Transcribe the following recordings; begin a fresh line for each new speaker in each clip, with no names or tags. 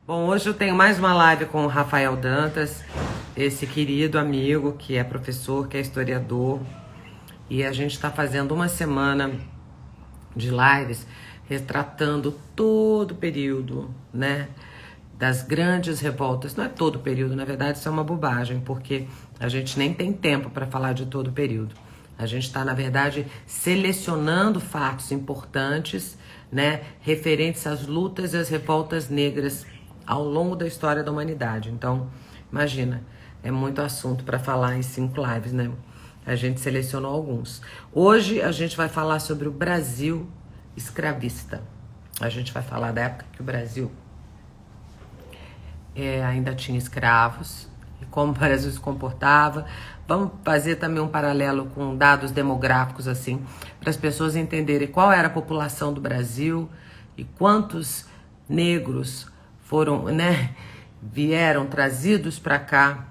Bom, hoje eu tenho mais uma live com o Rafael Dantas, esse querido amigo que é professor, que é historiador, e a gente está fazendo uma semana de lives retratando todo o período, né, das grandes revoltas. Não é todo o período, na verdade isso é uma bobagem, porque a gente nem tem tempo para falar de todo o período. A gente está, na verdade, selecionando fatos importantes, né, referentes às lutas e às revoltas negras ao longo da história da humanidade. Então, imagina, é muito assunto para falar em 5 lives, né? A gente selecionou alguns. Hoje a gente vai falar sobre o Brasil escravista. A gente vai falar da época que o Brasil ainda tinha escravos e como o Brasil se comportava. Vamos fazer também um paralelo com dados demográficos, assim, para as pessoas entenderem qual era a população do Brasil e quantos negros foram, né, vieram trazidos para cá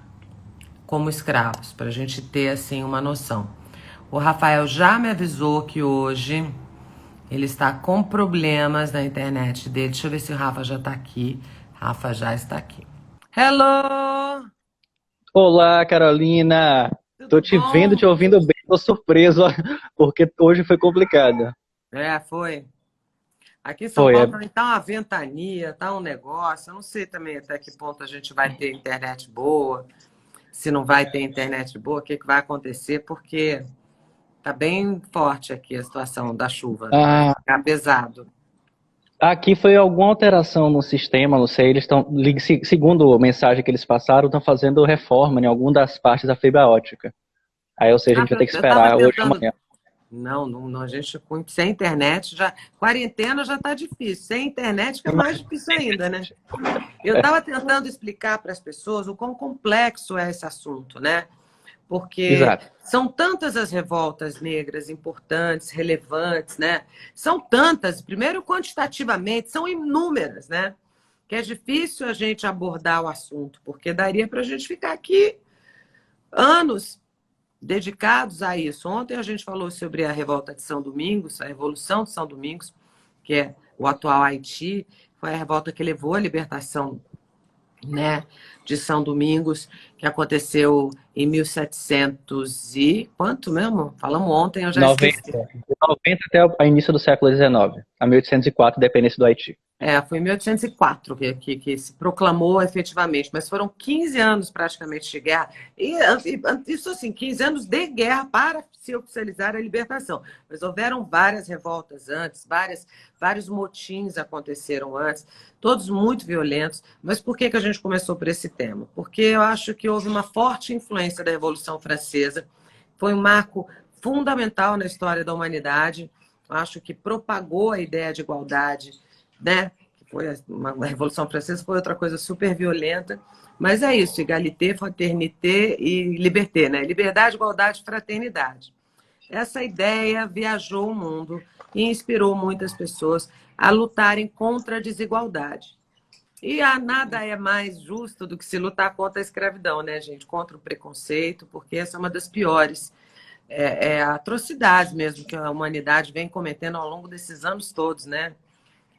como escravos, para a gente ter, assim, uma noção. O Rafael já me avisou que hoje ele está com problemas na internet dele. Deixa eu ver se o Rafa já está aqui. Rafa já está aqui. Hello!
Olá, Carolina. Tô
Tudo
te vendo,
bom?
te ouvindo bem. Tô surpreso, ó, porque hoje foi complicado.
Foi. Aqui em São
Foi,
Paulo também tá uma ventania, tá um negócio. Eu não sei também até que ponto a gente vai ter internet boa, se não vai ter internet boa, o que que vai acontecer, porque tá bem forte aqui a situação da chuva. Vai
ah,
ficar pesado.
aqui foi alguma alteração no sistema, não sei. Eles estão, segundo a mensagem que eles passaram, estão fazendo reforma em alguma das partes da fibra ótica. Aí, ou seja, a
Ah,
gente vai ter que
eu tava
esperar hoje ou
tentando.
amanhã.
Não, a gente sem internet já. Quarentena já tá difícil. Sem internet que é mais difícil ainda, né? Eu estava tentando explicar para as pessoas o quão complexo é esse assunto, né? Porque
Exato.
são tantas as revoltas negras importantes, relevantes, né? São tantas, primeiro quantitativamente, são inúmeras, né? Que é difícil a gente abordar o assunto, porque daria para a gente ficar aqui anos dedicados a isso. Ontem a gente falou sobre a revolta de São Domingos, a Revolução de São Domingos, que é o atual Haiti, foi a revolta que levou à libertação, né, de São Domingos, que aconteceu em 1700 e quanto mesmo? Falamos ontem, eu já
90,
esqueci.
de 90 até o início do século XIX, a 1804, independência do Haiti.
Foi em 1804 que se proclamou efetivamente, mas foram 15 anos praticamente de guerra. Isso assim, 15 anos de guerra para se oficializar a libertação. Mas houveram várias revoltas antes, vários motins aconteceram antes, todos muito violentos. Mas por que a gente começou por esse tema? Porque eu acho que houve uma forte influência da Revolução Francesa, foi um marco fundamental na história da humanidade, eu acho que propagou a ideia de igualdade, né? Que foi a Revolução Francesa foi outra coisa super violenta, mas é isso, égalité, fraternité e liberté, né? Liberdade, igualdade, fraternidade. Essa ideia viajou o mundo e inspirou muitas pessoas a lutarem contra a desigualdade. E nada é mais justo do que se lutar contra a escravidão, né, gente? Contra o preconceito, porque essa é uma das piores atrocidades mesmo que a humanidade vem cometendo ao longo desses anos todos, né?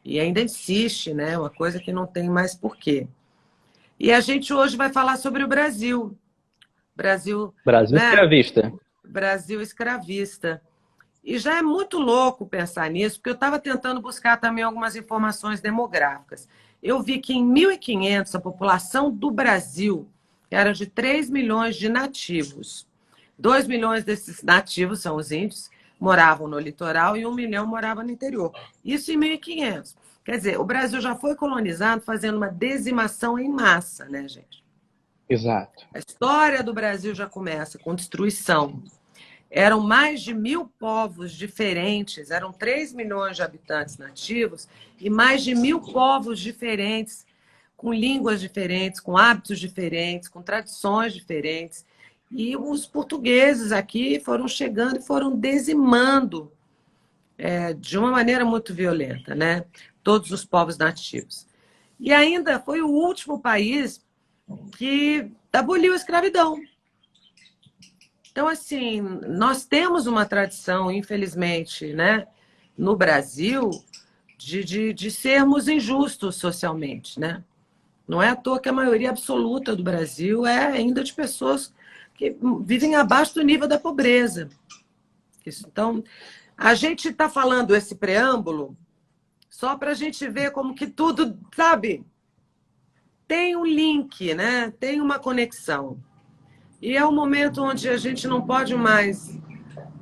E ainda insiste, né? Uma coisa que não tem mais porquê. E a gente hoje vai falar sobre o Brasil. Brasil,
Brasil
né?
escravista.
Brasil escravista. E já é muito louco pensar nisso, porque eu estava tentando buscar também algumas informações demográficas. Eu vi que em 1500 a população do Brasil era de 3 milhões de nativos. 2 milhões desses nativos são os índios, moravam no litoral e 1 milhão morava no interior. Isso em 1500. Quer dizer, o Brasil já foi colonizado fazendo uma dizimação em massa, né, gente?
Exato.
A história do Brasil já começa com destruição. Eram mais de 1.000 povos diferentes, eram 3 milhões de habitantes nativos e mais de 1.000 povos diferentes, com línguas diferentes, com hábitos diferentes, com tradições diferentes. E os portugueses aqui foram chegando e foram dizimando de uma maneira muito violenta, né? Todos os povos nativos. E ainda foi o último país que aboliu a escravidão. Então, assim, nós temos uma tradição, infelizmente, né, no Brasil, de sermos injustos socialmente, né? Não é à toa que a maioria absoluta do Brasil é ainda de pessoas que vivem abaixo do nível da pobreza. Então, a gente está falando esse preâmbulo só para a gente ver como que tudo, sabe, tem um link, né? Tem uma conexão. E é um momento onde a gente não pode mais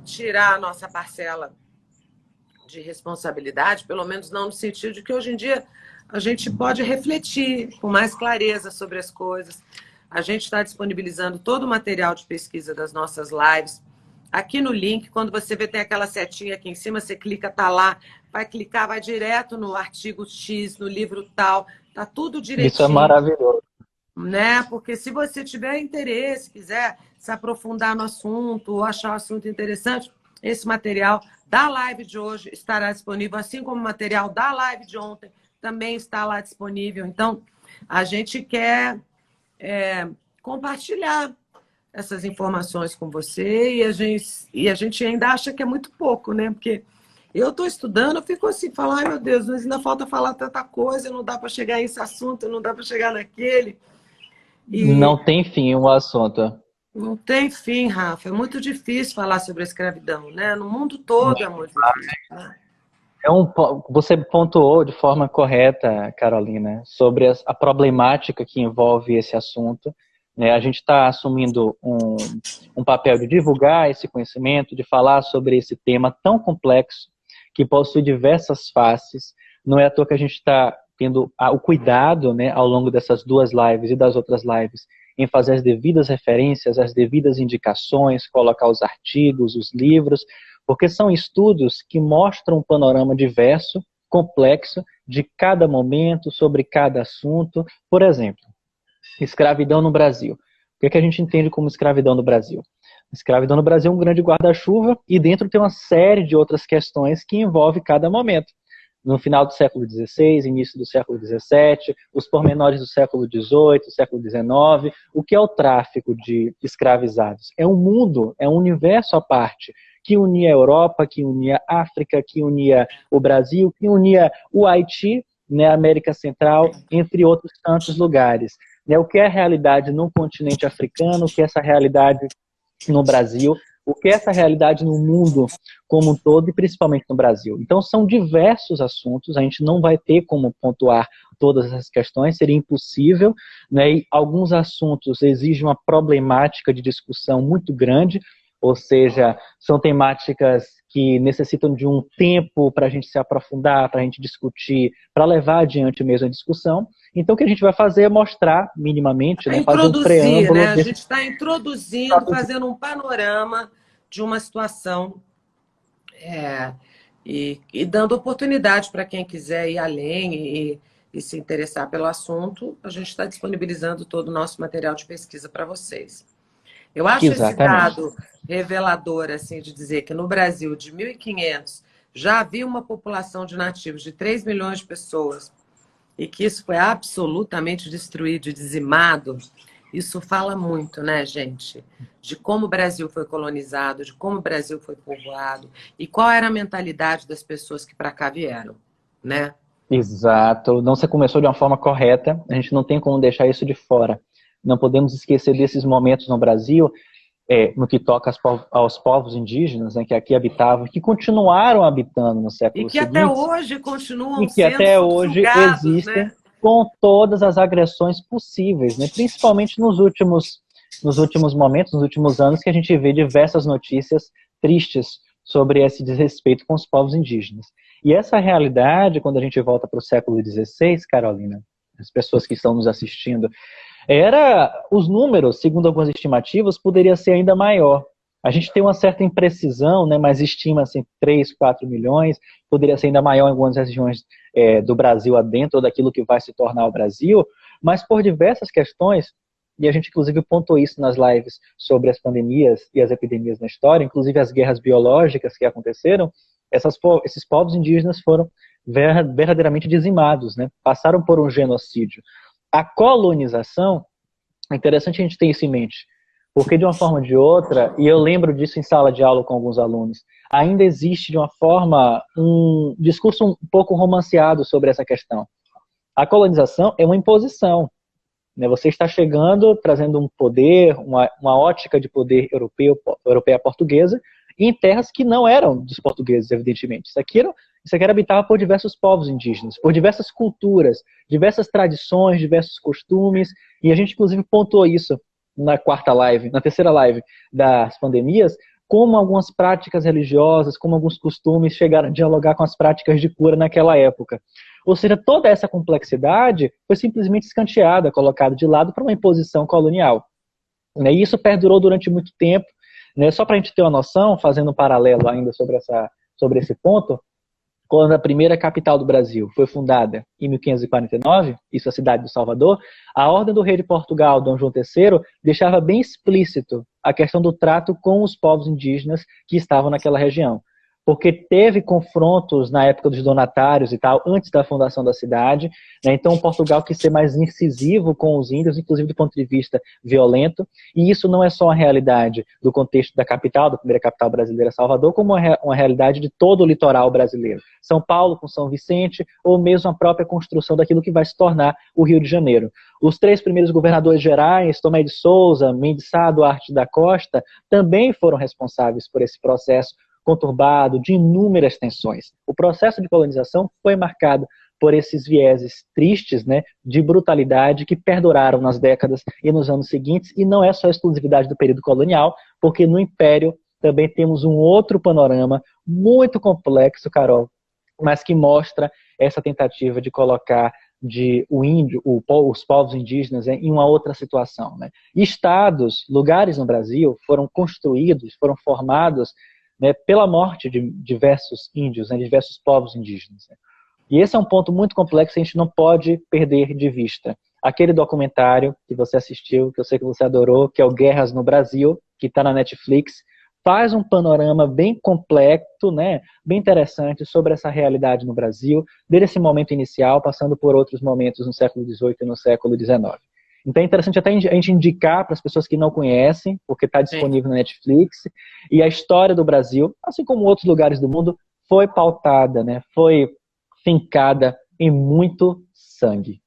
tirar a nossa parcela de responsabilidade, pelo menos não no sentido de que hoje em dia a gente pode refletir com mais clareza sobre as coisas. A gente está disponibilizando todo o material de pesquisa das nossas lives. Aqui no link, quando você vê, tem aquela setinha aqui em cima, você clica, tá lá, vai clicar, vai direto no artigo X, no livro tal, tá tudo direitinho.
Isso é maravilhoso.
Né? Porque se você tiver interesse, quiser se aprofundar no assunto ou achar o assunto interessante, esse material da live de hoje estará disponível, assim como o material da live de ontem também está lá disponível. Então, a gente quer compartilhar essas informações com você e a gente ainda acha que é muito pouco, né? Porque eu estou estudando, eu fico assim, falo, ai meu Deus, mas ainda falta falar tanta coisa, não dá para chegar nesse assunto, não dá para chegar naquele. E
Não tem fim o assunto.
não tem fim, Rafa. É muito difícil falar sobre a escravidão, né? No mundo todo é muito difícil. Né?
Você pontuou de forma correta, Carolina, sobre a problemática que envolve esse assunto. Né? A gente está assumindo um papel de divulgar esse conhecimento, de falar sobre esse tema tão complexo, que possui diversas faces. Não é à toa que a gente está tendo o cuidado, né, ao longo dessas duas lives e das outras lives, em fazer as devidas referências, as devidas indicações, colocar os artigos, os livros, porque são estudos que mostram um panorama diverso, complexo, de cada momento, sobre cada assunto. Por exemplo, escravidão no Brasil. O que a gente entende como escravidão no Brasil? Escravidão no Brasil é um grande guarda-chuva e dentro tem uma série de outras questões que envolvem cada momento. No final do século XVI, início do século XVII, os pormenores do século XVIII, século XIX. O que é o tráfico de escravizados? É um mundo, é um universo à parte, que unia a Europa, que unia a África, que unia o Brasil, que unia o Haiti, né, a América Central, entre outros tantos lugares. O que é a realidade no continente africano, o que é essa realidade no Brasil, o que é essa realidade no mundo como um todo e principalmente no Brasil. Então são diversos assuntos, a gente não vai ter como pontuar todas essas questões, seria impossível, né? E alguns assuntos exigem uma problemática de discussão muito grande, ou seja, são temáticas que necessitam de um tempo para a gente se aprofundar, para a gente discutir, para levar adiante mesmo a discussão. Então, o que a gente vai fazer é mostrar minimamente, né, fazer um preâmbulo.
Né? A gente está introduzindo, fazendo um panorama de uma situação e dando oportunidade para quem quiser ir além e se interessar pelo assunto. A gente está disponibilizando todo o nosso material de pesquisa para vocês. Eu acho esse dado revelador, assim, de dizer que no Brasil, de 1.500, já havia uma população de nativos de 3 milhões de pessoas e que isso foi absolutamente destruído e dizimado. Isso fala muito, né, gente? De como o Brasil foi colonizado, de como o Brasil foi povoado e qual era a mentalidade das pessoas que para cá vieram, né?
Exato. Não se começou de uma forma correta, a gente não tem como deixar isso de fora. Não podemos esquecer desses momentos no Brasil, no que toca aos povos indígenas, né, que aqui habitavam, que continuaram habitando no século seguinte.
E que até hoje continuam
e que até hoje existem,
né?
Com todas as agressões possíveis, né, principalmente nos últimos momentos, nos últimos anos, que a gente vê diversas notícias tristes sobre esse desrespeito com os povos indígenas. E essa realidade, quando a gente volta para o século XVI, Carolina, as pessoas que estão nos assistindo, os números, segundo algumas estimativas, poderia ser ainda maior. A gente tem uma certa imprecisão, né, mas estima-se 3, 4 milhões, poderia ser ainda maior em algumas regiões do Brasil adentro, ou daquilo que vai se tornar o Brasil, mas por diversas questões, e a gente inclusive pontuou isso nas lives sobre as pandemias e as epidemias na história, inclusive as guerras biológicas que aconteceram, esses povos indígenas foram verdadeiramente dizimados, né, passaram por um genocídio. A colonização, é interessante a gente ter isso em mente, porque de uma forma ou de outra, e eu lembro disso em sala de aula com alguns alunos, ainda existe de uma forma um discurso um pouco romanceado sobre essa questão. A colonização é uma imposição, né? Você está chegando, trazendo um poder, uma ótica de poder europeia portuguesa, em terras que não eram dos portugueses, evidentemente. Isso aqui era habitado por diversos povos indígenas, por diversas culturas, diversas tradições, diversos costumes, e a gente, inclusive, pontuou isso na terceira live das pandemias, como algumas práticas religiosas, como alguns costumes chegaram a dialogar com as práticas de cura naquela época. Ou seja, toda essa complexidade foi simplesmente escanteada, colocada de lado para uma imposição colonial. E isso perdurou durante muito tempo. Só para a gente ter uma noção, fazendo um paralelo ainda sobre esse ponto, quando a primeira capital do Brasil foi fundada em 1549, isso é a cidade de Salvador, a ordem do rei de Portugal, Dom João III, deixava bem explícito a questão do trato com os povos indígenas que estavam naquela região. Porque teve confrontos na época dos donatários e tal, antes da fundação da cidade, né? Então Portugal quis ser mais incisivo com os índios, inclusive do ponto de vista violento, e isso não é só uma realidade do contexto da capital, da primeira capital brasileira, Salvador, como uma realidade de todo o litoral brasileiro. São Paulo com São Vicente, ou mesmo a própria construção daquilo que vai se tornar o Rio de Janeiro. Os 3 primeiros governadores gerais, Tomé de Souza, Mendes Sá, Duarte da Costa, também foram responsáveis por esse processo conturbado, de inúmeras tensões. O processo de colonização foi marcado por esses vieses tristes, né, de brutalidade que perduraram nas décadas e nos anos seguintes, e não é só a exclusividade do período colonial, porque no Império também temos um outro panorama muito complexo, Carol, mas que mostra essa tentativa de colocar os povos indígenas em uma outra situação, né? Estados, lugares no Brasil foram construídos, foram formados, né, pela morte de diversos índios, né, de diversos povos indígenas. Né? E esse é um ponto muito complexo que a gente não pode perder de vista. Aquele documentário que você assistiu, que eu sei que você adorou, que é o Guerras no Brasil, que está na Netflix, faz um panorama bem complexo, né, bem interessante sobre essa realidade no Brasil, desde esse momento inicial, passando por outros momentos no século XVIII e no século XIX. Então é interessante até a gente indicar para as pessoas que não conhecem, porque está disponível na Netflix, e a história do Brasil, assim como outros lugares do mundo, foi pautada, né? Foi fincada em muito sangue.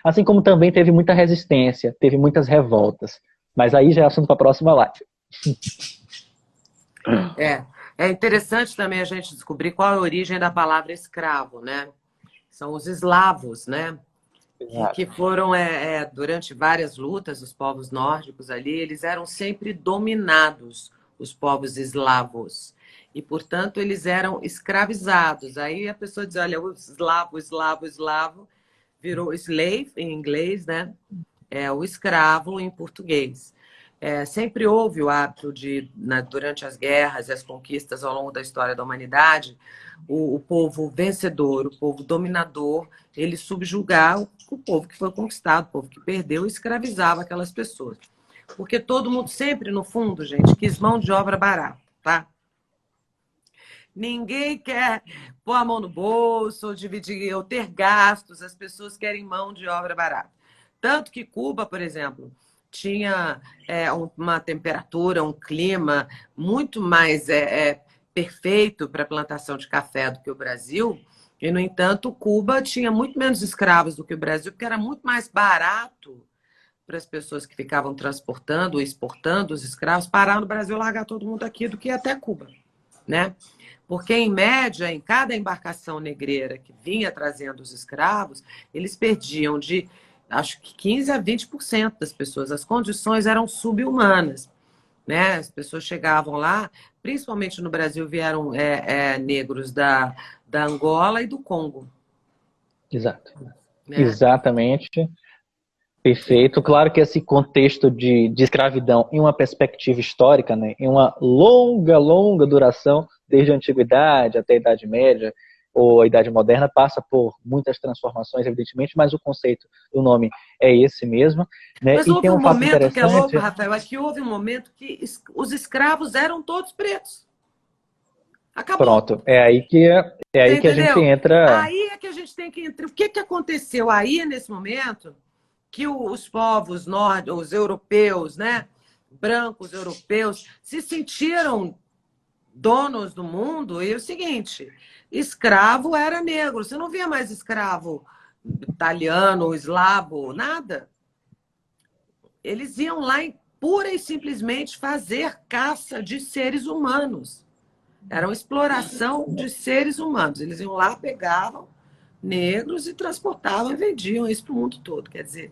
Assim como também teve muita resistência, teve muitas revoltas. Mas aí já é assunto para a próxima live.
É interessante também a gente descobrir qual é a origem da palavra escravo, né? São os eslavos, né? Que foram, durante várias lutas, os povos nórdicos ali, eles eram sempre dominados, os povos eslavos. E, portanto, eles eram escravizados. Aí a pessoa diz, olha, o eslavo, virou slave em inglês, né? O escravo em português. Sempre houve o hábito de, durante as guerras e as conquistas ao longo da história da humanidade, o povo vencedor, o povo dominador, ele subjugar o povo que foi conquistado, o povo que perdeu, e escravizava aquelas pessoas. Porque todo mundo sempre, no fundo, gente, quis mão de obra barata, tá? Ninguém quer pôr a mão no bolso, ou dividir, ou ter gastos, as pessoas querem mão de obra barata. Tanto que Cuba, por exemplo, tinha uma temperatura, um clima muito mais perfeito para a plantação de café do que o Brasil, e, no entanto, Cuba tinha muito menos escravos do que o Brasil, porque era muito mais barato para as pessoas que ficavam transportando ou exportando os escravos parar no Brasil, largar todo mundo aqui, do que até Cuba, né? Porque, em média, em cada embarcação negreira que vinha trazendo os escravos, eles perdiam de, acho que 15% a 20% das pessoas. As condições eram subhumanas, né? As pessoas chegavam lá, principalmente no Brasil, vieram negros da Angola e do Congo.
Exato.
Né?
Exatamente. Perfeito. Claro que esse contexto de escravidão em uma perspectiva histórica, né, em uma longa duração, desde a Antiguidade até a Idade Média ou a Idade Moderna, passa por muitas transformações, evidentemente, mas o conceito do nome é esse mesmo. Né?
Mas
e
houve
tem um fato
momento que é louco,
interessante...
Rafael, é que houve um momento que os escravos eram todos pretos. Acabou.
Pronto, é aí que a gente entra...
Aí é que a gente tem que entrar. O que aconteceu aí, nesse momento, que os povos nórdicos, os europeus, né, brancos europeus, se sentiram donos do mundo? E é o seguinte, escravo era negro. Você não via mais escravo italiano, eslavo, nada. Eles iam lá e pura e simplesmente fazer caça de seres humanos. Era uma exploração de seres humanos. Eles iam lá, pegavam negros e transportavam e vendiam isso para o mundo todo. Quer dizer,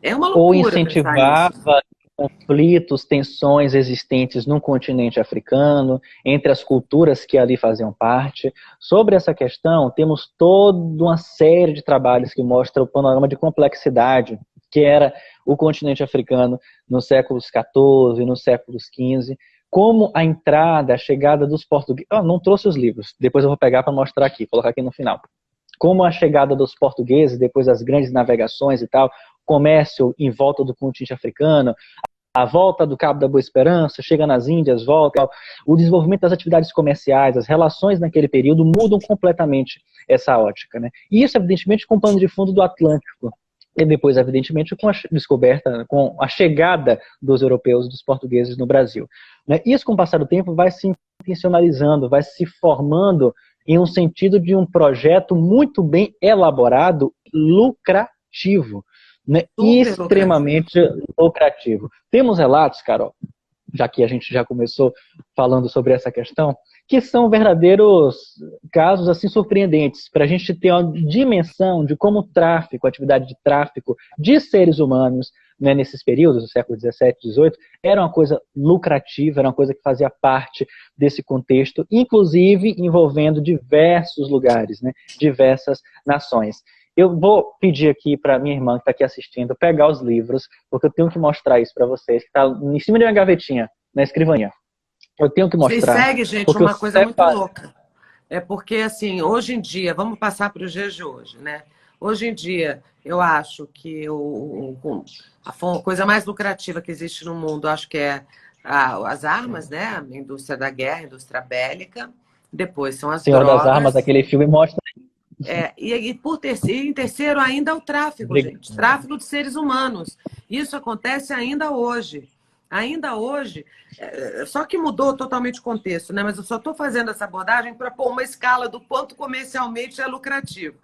é uma
Ou
loucura pensar nisso.
incentivava conflitos, tensões existentes no continente africano, entre as culturas que ali faziam parte. Sobre essa questão, temos toda uma série de trabalhos que mostram o panorama de complexidade que era o continente africano nos séculos XIV, nos séculos XV, como a entrada, a chegada dos portugueses... Eu não trouxe os livros, depois eu vou pegar para mostrar aqui, colocar aqui no final. Como a chegada dos portugueses, depois das grandes navegações e tal, comércio em volta do continente africano, a volta do Cabo da Boa Esperança, chega nas Índias, volta, o desenvolvimento das atividades comerciais, as relações naquele período mudam completamente essa ótica, né? E isso, evidentemente, com o pano de fundo do Atlântico. E depois, evidentemente, com a descoberta, com a chegada dos europeus, dos portugueses no Brasil. Né? Isso, com o passar do tempo, vai se intencionalizando, vai se formando em um sentido de um projeto muito bem elaborado, lucrativo, né? Extremamente lucrativo. Temos relatos, Carol, já que a gente já começou falando sobre essa questão, que são verdadeiros casos assim surpreendentes, para a gente ter uma dimensão de como o tráfico, a atividade de tráfico de seres humanos, né, nesses períodos, do século XVII, XVIII, era uma coisa lucrativa, era uma coisa que fazia parte desse contexto, inclusive envolvendo diversos lugares, né, diversas nações. Eu vou pedir aqui para minha irmã que está aqui assistindo pegar os livros, porque eu tenho que mostrar isso para vocês, que está em cima de uma gavetinha, na escrivaninha. Eu tenho que mostrar.
Vocês seguem, gente, uma coisa muito louca. É porque, assim, hoje em dia, vamos passar para os dias de hoje, né? Hoje em dia, eu acho que a coisa mais lucrativa que existe no mundo, acho que é as armas, né? A indústria da guerra, a indústria bélica. Depois são as
Senhor
drogas.
das Armas, aquele filme mostra.
Em terceiro, ainda o tráfico, gente. Tráfico de seres humanos. Isso acontece ainda hoje. Ainda hoje, só que mudou totalmente o contexto, né? Mas eu só estou fazendo essa abordagem para pôr uma escala do quanto comercialmente é lucrativo.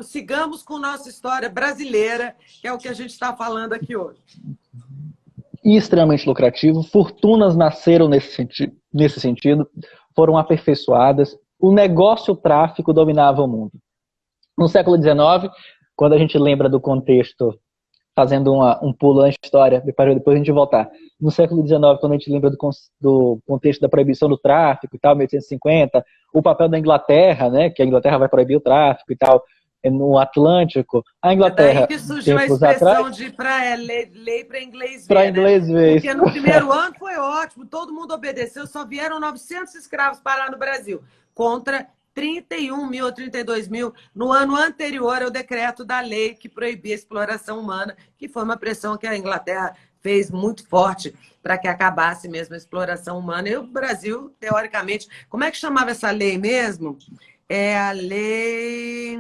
Sigamos com nossa história brasileira, que é o que a gente está falando aqui hoje.
Extremamente lucrativo, fortunas nasceram nesse sentido, foram aperfeiçoadas, o negócio, o tráfico dominava o mundo. No século XIX, quando a gente lembra do contexto, fazendo um pulo na história, depois a gente voltar. No século XIX, quando a gente lembra do contexto da proibição do tráfico e tal, 1850, o papel da Inglaterra, né, que a Inglaterra vai proibir o tráfico e tal, no Atlântico, a Inglaterra...
É daí que surgiu a expressão de lei para inglês ver, para inglês ver. Porque no primeiro ano foi ótimo, todo mundo obedeceu, só vieram 900 escravos parar no Brasil, contra 31 mil ou 32 mil no ano anterior ao decreto da lei que proibia a exploração humana, que foi uma pressão que a Inglaterra fez muito forte para que acabasse mesmo a exploração humana. E o Brasil, teoricamente... Como é que chamava essa lei mesmo? É a lei...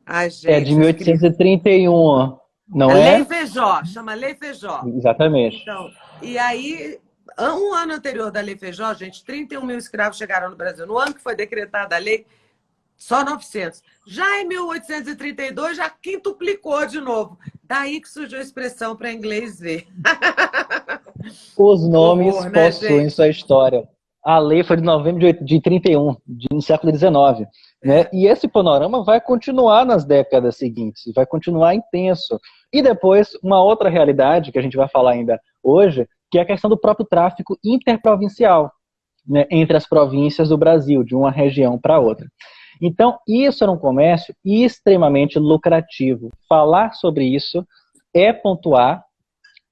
Ai, gente,
é de 1831, não é?
Lei Feijó, chama Lei Feijó.
Exatamente.
Então, e aí... Um ano anterior da Lei Feijó, gente, 31 mil escravos chegaram no Brasil. No ano que foi decretada a lei, só 900. Já em 1832, já quintuplicou de novo. Daí que surgiu a expressão para inglês ver.
Os nomes possuem sua história. A lei foi de novembro de 31, no século XIX. Né? E esse panorama vai continuar nas décadas seguintes, vai continuar intenso. E depois, uma outra realidade, que a gente vai falar ainda hoje, que é a questão do próprio tráfico interprovincial, né, entre as províncias do Brasil, de uma região para outra. Então, isso era um comércio extremamente lucrativo. Falar sobre isso é pontuar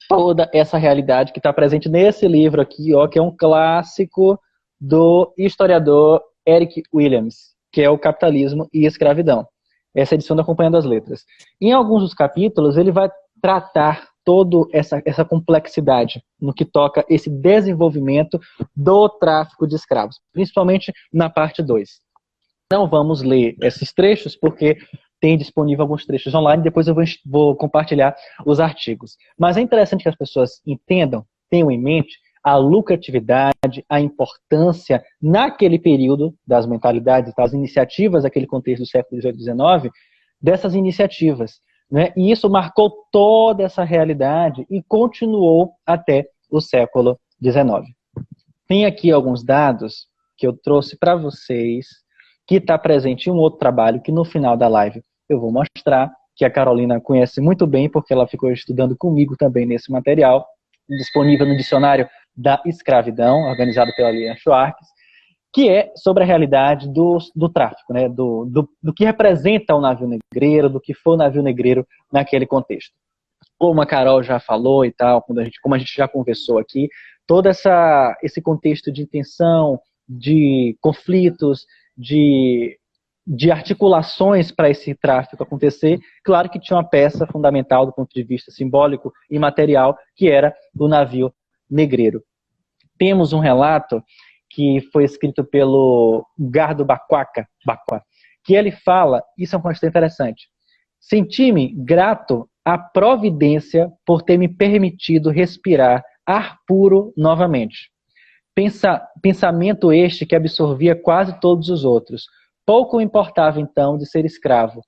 toda essa realidade que está presente nesse livro aqui, ó, que é um clássico do historiador Eric Williams, que é o Capitalismo e Escravidão. Essa edição da Companhia das Letras. Em alguns dos capítulos, ele vai tratar toda essa complexidade no que toca esse desenvolvimento do tráfico de escravos, principalmente na parte 2. Não vamos ler esses trechos, porque tem disponível alguns trechos online, depois eu vou compartilhar os artigos. Mas é interessante que as pessoas entendam, tenham em mente a lucratividade, a importância naquele período das mentalidades, das iniciativas daquele contexto do século XVIII e XIX, dessas iniciativas, né? E isso marcou toda essa realidade e continuou até o século XIX. Tem aqui alguns dados que eu trouxe para vocês, que está presente em um outro trabalho, que no final da live eu vou mostrar, que a Carolina conhece muito bem, porque ela ficou estudando comigo também nesse material, disponível no dicionário da escravidão, organizado pela Lilian Schwartz, que é sobre a realidade do tráfico, né? do que representa o navio negreiro, do que foi o navio negreiro naquele contexto. Como a Carol já falou e tal, como a gente já conversou aqui, todo esse contexto de intenção, de conflitos, de articulações para esse tráfico acontecer, claro que tinha uma peça fundamental do ponto de vista simbólico e material, que era o navio negreiro. Temos um relato que foi escrito pelo Gardo Baquaca, que ele fala, isso é um conceito interessante: senti-me grato à providência por ter me permitido respirar ar puro novamente. Pensamento este que absorvia quase todos os outros. Pouco importava então de ser escravo.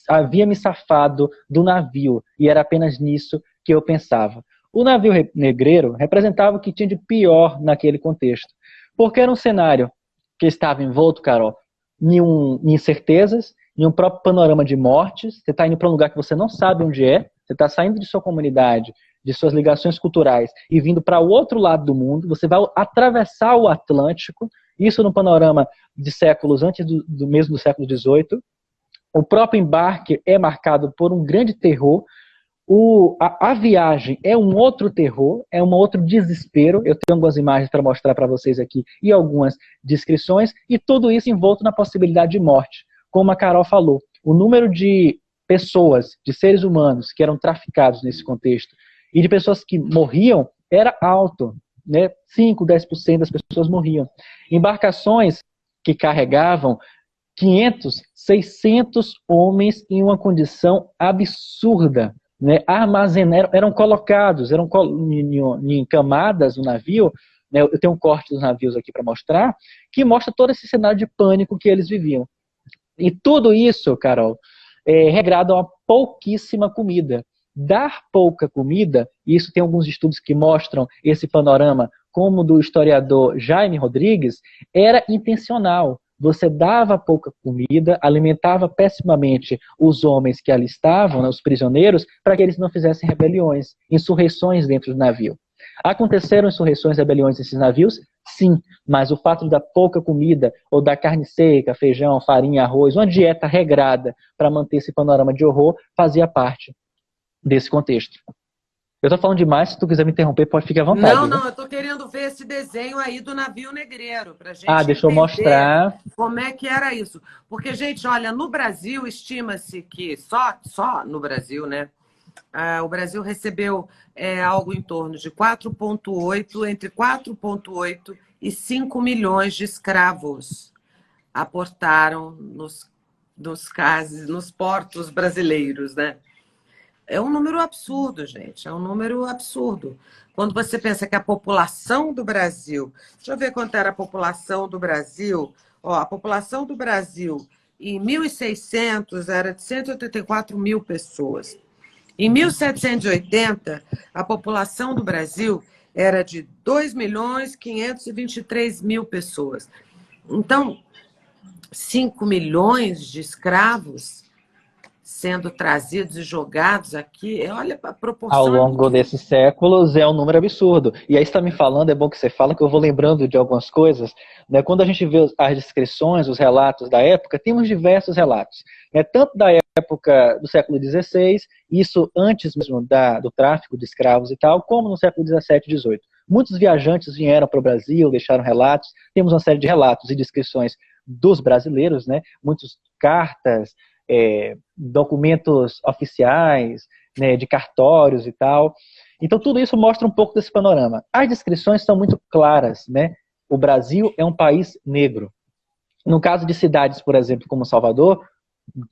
Havia me safado do navio e era apenas nisso que eu pensava. O navio negreiro representava o que tinha de pior naquele contexto, porque era um cenário que estava envolto, Carol, em incertezas, em um próprio panorama de mortes. Você está indo para um lugar que você não sabe onde é, você está saindo de sua comunidade, de suas ligações culturais e vindo para o outro lado do mundo. Você vai atravessar o Atlântico, isso no panorama de séculos antes mesmo do século XVIII. O próprio embarque é marcado por um grande terror. A viagem é um outro terror, é um outro desespero. Eu tenho algumas imagens para mostrar para vocês aqui e algumas descrições, e tudo isso envolto na possibilidade de morte. Como a Carol falou, o número de pessoas, de seres humanos que eram traficados nesse contexto e de pessoas que morriam era alto, né? 5, 10% das pessoas morriam. Embarcações que carregavam 500, 600 homens em uma condição absurda, né? Eram colocados, em camadas no navio, né? Eu tenho um corte dos navios aqui para mostrar, que mostra todo esse cenário de pânico que eles viviam. E tudo isso, Carol, é regrado a pouquíssima comida. Dar pouca comida, e isso tem alguns estudos que mostram esse panorama, como o do historiador Jaime Rodrigues, era intencional. Você dava pouca comida, alimentava pessimamente os homens que ali estavam, né, os prisioneiros, para que eles não fizessem rebeliões, insurreições dentro do navio. Aconteceram insurreições e rebeliões nesses navios? Sim, mas o fato de dar pouca comida, ou dar carne seca, feijão, farinha, arroz, uma dieta regrada para manter esse panorama de horror, fazia parte desse contexto. Eu estou falando demais, se tu quiser me interromper, pode ficar à vontade.
Não, eu estou querendo ver esse desenho aí do navio negreiro, para a gente
deixa eu mostrar
como é que era isso. Porque, gente, olha, no Brasil, estima-se que só no Brasil, né? O Brasil recebeu algo em torno de entre 4,8 e 5 milhões de escravos aportaram nos portos brasileiros, né? É um número absurdo, gente. É um número absurdo. Quando você pensa que a população do Brasil... Deixa eu ver quanto era a população do Brasil. A população do Brasil, em 1600, era de 184 mil pessoas. Em 1780, a população do Brasil era de 2.523.000 pessoas. Então, 5 milhões de escravos sendo trazidos e jogados aqui, olha a proporção.
Ao longo desses séculos é um número absurdo. E aí você está me falando, é bom que você fala, que eu vou lembrando de algumas coisas, né? Quando a gente vê as descrições, os relatos da época, temos diversos relatos, né? Tanto da época do século XVI, isso antes mesmo do tráfico de escravos e tal, como no século XVII e XVIII. Muitos viajantes vieram para o Brasil, deixaram relatos, temos uma série de relatos e descrições dos brasileiros, né? Muitas cartas, documentos oficiais, né, de cartórios e tal. Então tudo isso mostra um pouco desse panorama. As descrições são muito claras, né? O Brasil é um país negro. No caso de cidades, por exemplo, como Salvador,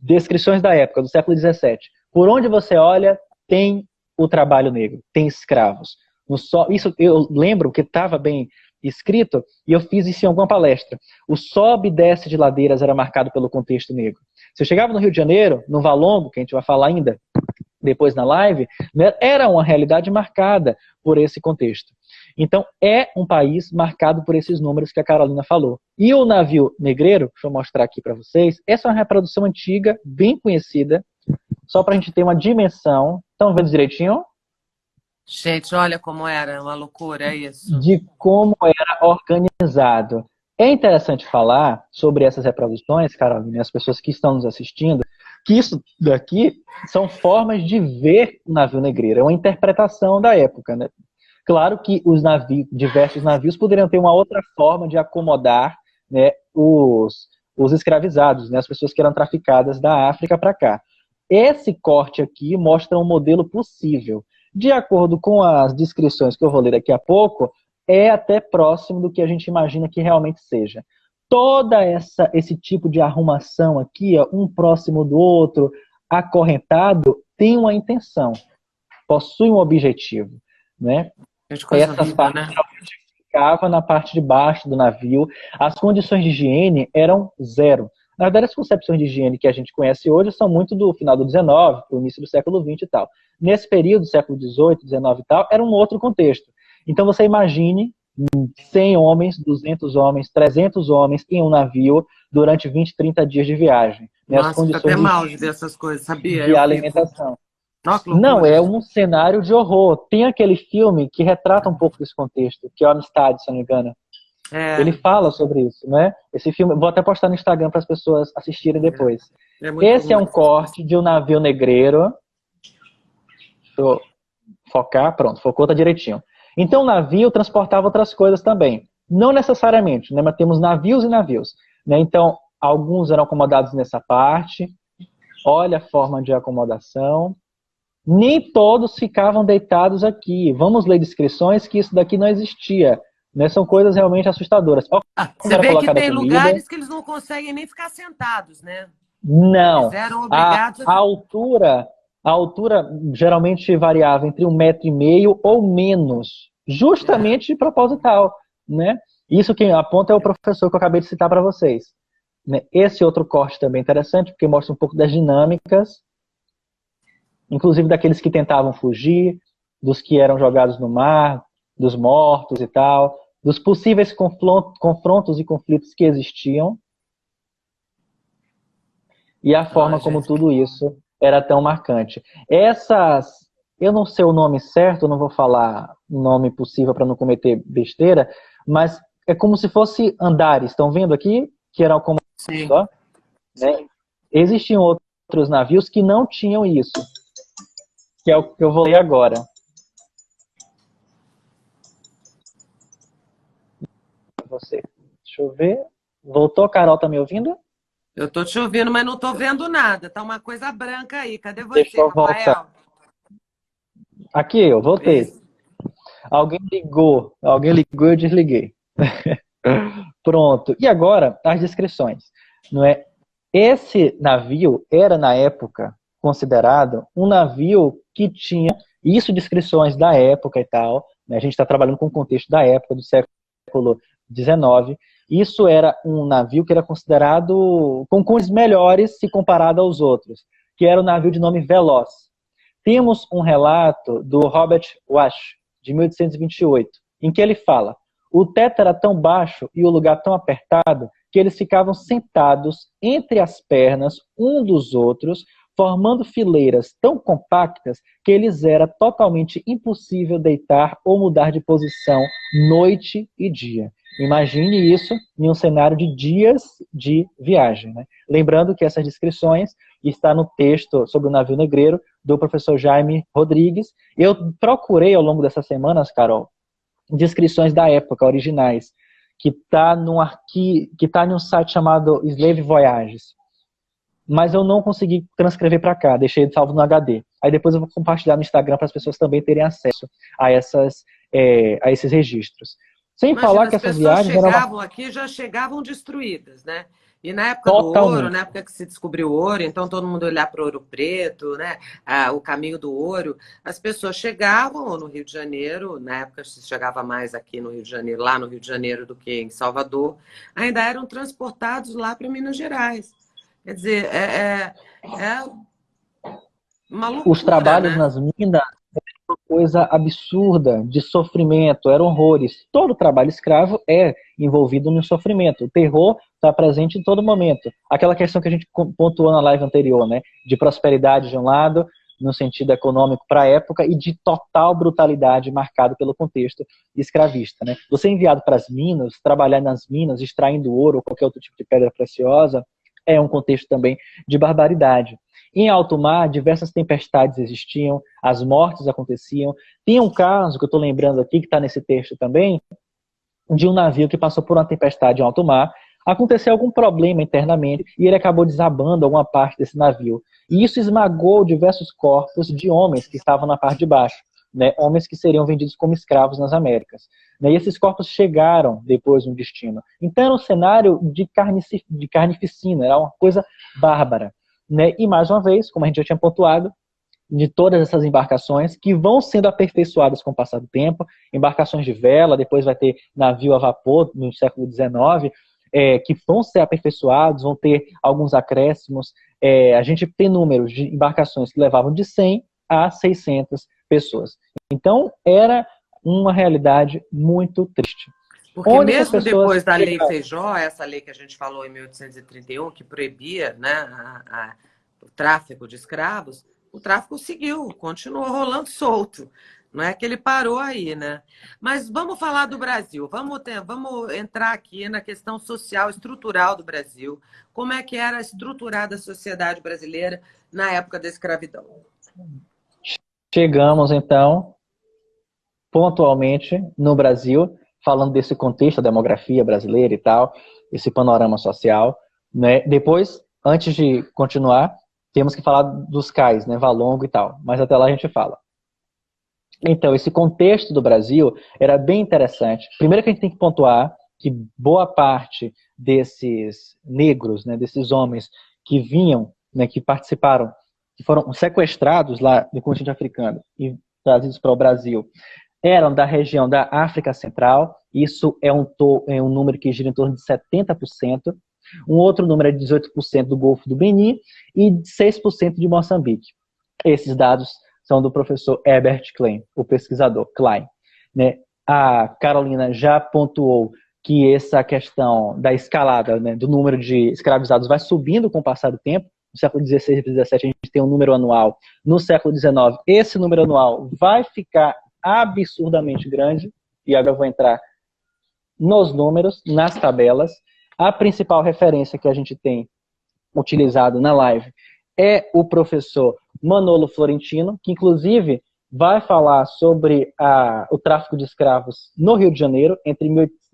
descrições da época, do século XVII. Por onde você olha, tem o trabalho negro, tem escravos. Isso eu lembro que estava bem escrito, e eu fiz isso em alguma palestra. O sobe e desce de ladeiras era marcado pelo contexto negro. Se eu chegava no Rio de Janeiro, no Valongo, que a gente vai falar ainda depois na live, né, era uma realidade marcada por esse contexto. Então, é um país marcado por esses números que a Carolina falou. E o navio negreiro, deixa eu mostrar aqui para vocês, essa é uma reprodução antiga, bem conhecida, só para a gente ter uma dimensão. Estão vendo direitinho?
Gente, olha como era, uma loucura, é isso.
De como era organizado. É interessante falar sobre essas reproduções, Carolina, e as pessoas que estão nos assistindo, que isso daqui são formas de ver o navio negreiro, é uma interpretação da época, né? Claro que os diversos navios poderiam ter uma outra forma de acomodar, né, os escravizados, né, as pessoas que eram traficadas da África para cá. Esse corte aqui mostra um modelo possível. De acordo com as descrições que eu vou ler daqui a pouco, é até próximo do que a gente imagina que realmente seja. Toda esse tipo de arrumação aqui, ó, um próximo do outro, acorrentado, tem uma intenção, possui um objetivo, né? Essas partes ficavam na parte de baixo do navio. As condições de higiene eram zero. Na verdade, as concepções de higiene que a gente conhece hoje são muito do final do XIX, do início do século XX e tal. Nesse período, século XVIII, XIX e tal, era um outro contexto. Então você imagine 100 homens, 200 homens, 300 homens em um navio durante 20, 30 dias de viagem.
Nossa, as condições fica até mal de ver essas coisas, sabia?
De alimentação.
Fico... Nossa,
não, é um cenário de horror. Tem aquele filme que retrata um pouco desse contexto, que é o Amistade, se não me engano. É. Ele fala sobre isso, né? Esse filme, vou até postar no Instagram para as pessoas assistirem depois. Esse é um corte de um navio negreiro. Deixa eu focar, pronto, focou, tá direitinho. Então o navio transportava outras coisas também. Não necessariamente, né? Mas temos navios e navios. Né? Então, alguns eram acomodados nessa parte. Olha a forma de acomodação. Nem todos ficavam deitados aqui. Vamos ler descrições que isso daqui não existia. Né? São coisas realmente assustadoras.
Você vê que tem lugares que eles não conseguem nem ficar sentados, né?
Não.
Eles eram obrigados
a altura geralmente variava entre 1,5 m ou menos. Justamente proposital. Né? Isso que aponta é o professor que eu acabei de citar para vocês. Né? Esse outro corte também é interessante, porque mostra um pouco das dinâmicas, inclusive daqueles que tentavam fugir, dos que eram jogados no mar, dos mortos e tal, dos possíveis confrontos e conflitos que existiam, e a forma como tudo isso era tão marcante. Eu não sei o nome certo, eu não vou falar o nome possível para não cometer besteira, mas é como se fosse andares, estão vendo aqui? Que eram como...
Sim.
Né? Existiam outros navios que não tinham isso, que é o que eu vou ler agora. Deixa eu ver. Voltou, Carol, tá me ouvindo?
Eu tô te ouvindo, mas não tô vendo nada. Tá uma coisa branca aí. Cadê você,
Deixa eu
Rafael?
voltar. Aqui, eu voltei. Isso. Alguém ligou, eu desliguei. Pronto. E agora, as descrições. Não é? Esse navio era, na época, considerado um navio que tinha, isso descrições da época e tal, né? A gente está trabalhando com o contexto da época, do século XIX. Isso era um navio que era considerado com cores melhores se comparado aos outros, que era o navio de nome Veloz. Temos um relato do Robert Wash, de 1828, em que ele fala: o teto era tão baixo e o lugar tão apertado que eles ficavam sentados entre as pernas um dos outros, formando fileiras tão compactas que eles era totalmente impossível deitar ou mudar de posição noite e dia. Imagine isso em um cenário de dias de viagem. Né? Lembrando que essas descrições estão no texto sobre o navio negreiro do professor Jaime Rodrigues. Eu procurei ao longo dessas semanas, Carol, descrições da época, originais, que está num site chamado Slave Voyages. Mas eu não consegui transcrever para cá, deixei salvo no HD. Aí depois eu vou compartilhar no Instagram para as pessoas também terem acesso a esses registros. Sem
Imagina,
falar que
as
essas
pessoas
viagens eram
chegavam aqui, já chegavam destruídas, né? E na época do ouro, na
totalmente.
época que se descobriu o ouro, então todo mundo olhar para o Ouro Preto, né? Ah, o caminho do ouro, as pessoas chegavam no Rio de Janeiro, na época se chegava mais aqui no Rio de Janeiro, lá no Rio de Janeiro do que em Salvador, ainda eram transportados lá para Minas Gerais. Quer dizer, é uma
Os
loucura,
trabalhos
né?
nas minas, coisa absurda, de sofrimento, eram horrores. Todo trabalho escravo é envolvido no sofrimento. O terror está presente em todo momento. Aquela questão que a gente pontuou na live anterior, né? De prosperidade de um lado, no sentido econômico para a época, e de total brutalidade marcado pelo contexto escravista, né? Você é enviado para as minas, trabalhar nas minas, extraindo ouro ou qualquer outro tipo de pedra preciosa, é um contexto também de barbaridade. Em alto mar, diversas tempestades existiam, as mortes aconteciam. Tem um caso que eu estou lembrando aqui, que está nesse texto também, de um navio que passou por uma tempestade em alto mar, aconteceu algum problema internamente e ele acabou desabando alguma parte desse navio. E isso esmagou diversos corpos de homens que estavam na parte de baixo, né? Homens que seriam vendidos como escravos nas Américas. Né? E esses corpos chegaram depois no destino. Então era um cenário de carnificina, era uma coisa bárbara. Né? E mais uma vez, como a gente já tinha pontuado, de todas essas embarcações que vão sendo aperfeiçoadas com o passar do tempo, embarcações de vela, depois vai ter navio a vapor no século XIX, que vão ser aperfeiçoados, vão ter alguns acréscimos. A gente tem números de embarcações que levavam de 100 a 600 pessoas. Então, era uma realidade muito triste.
Porque
Onde essas
mesmo
pessoas
depois da Lei
chegaram?
Feijó, essa lei que a gente falou em 1831, que proibia, né, o tráfico de escravos, o tráfico seguiu, continuou rolando solto. Não é que ele parou aí, né? Mas vamos falar do Brasil. Vamos entrar aqui na questão social, estrutural do Brasil. Como é que era estruturada a sociedade brasileira na época da escravidão?
Chegamos, então, pontualmente no Brasil, falando desse contexto da demografia brasileira e tal, esse panorama social, né? Depois, antes de continuar, temos que falar dos cais, né? Valongo e tal, mas até lá a gente fala. Então, esse contexto do Brasil era bem interessante. Primeiro que a gente tem que pontuar que boa parte desses negros, né, desses homens que vinham, né, que participaram, que foram sequestrados lá do continente africano e trazidos para o Brasil, eram da região da África Central. Isso é um número que gira em torno de 70%. Um outro número é 18% do Golfo do Benin e 6% de Moçambique. Esses dados são do professor Herbert Klein, o pesquisador Klein. Né? A Carolina já pontuou que essa questão da escalada, né, do número de escravizados vai subindo com o passar do tempo. No século XVI e XVII a gente tem um número anual. No século XIX, esse número anual vai ficar absurdamente grande, e agora eu vou entrar nos números, nas tabelas. A principal referência que a gente tem utilizado na live é o professor Manolo Florentino, que inclusive vai falar sobre o tráfico de escravos no Rio de Janeiro,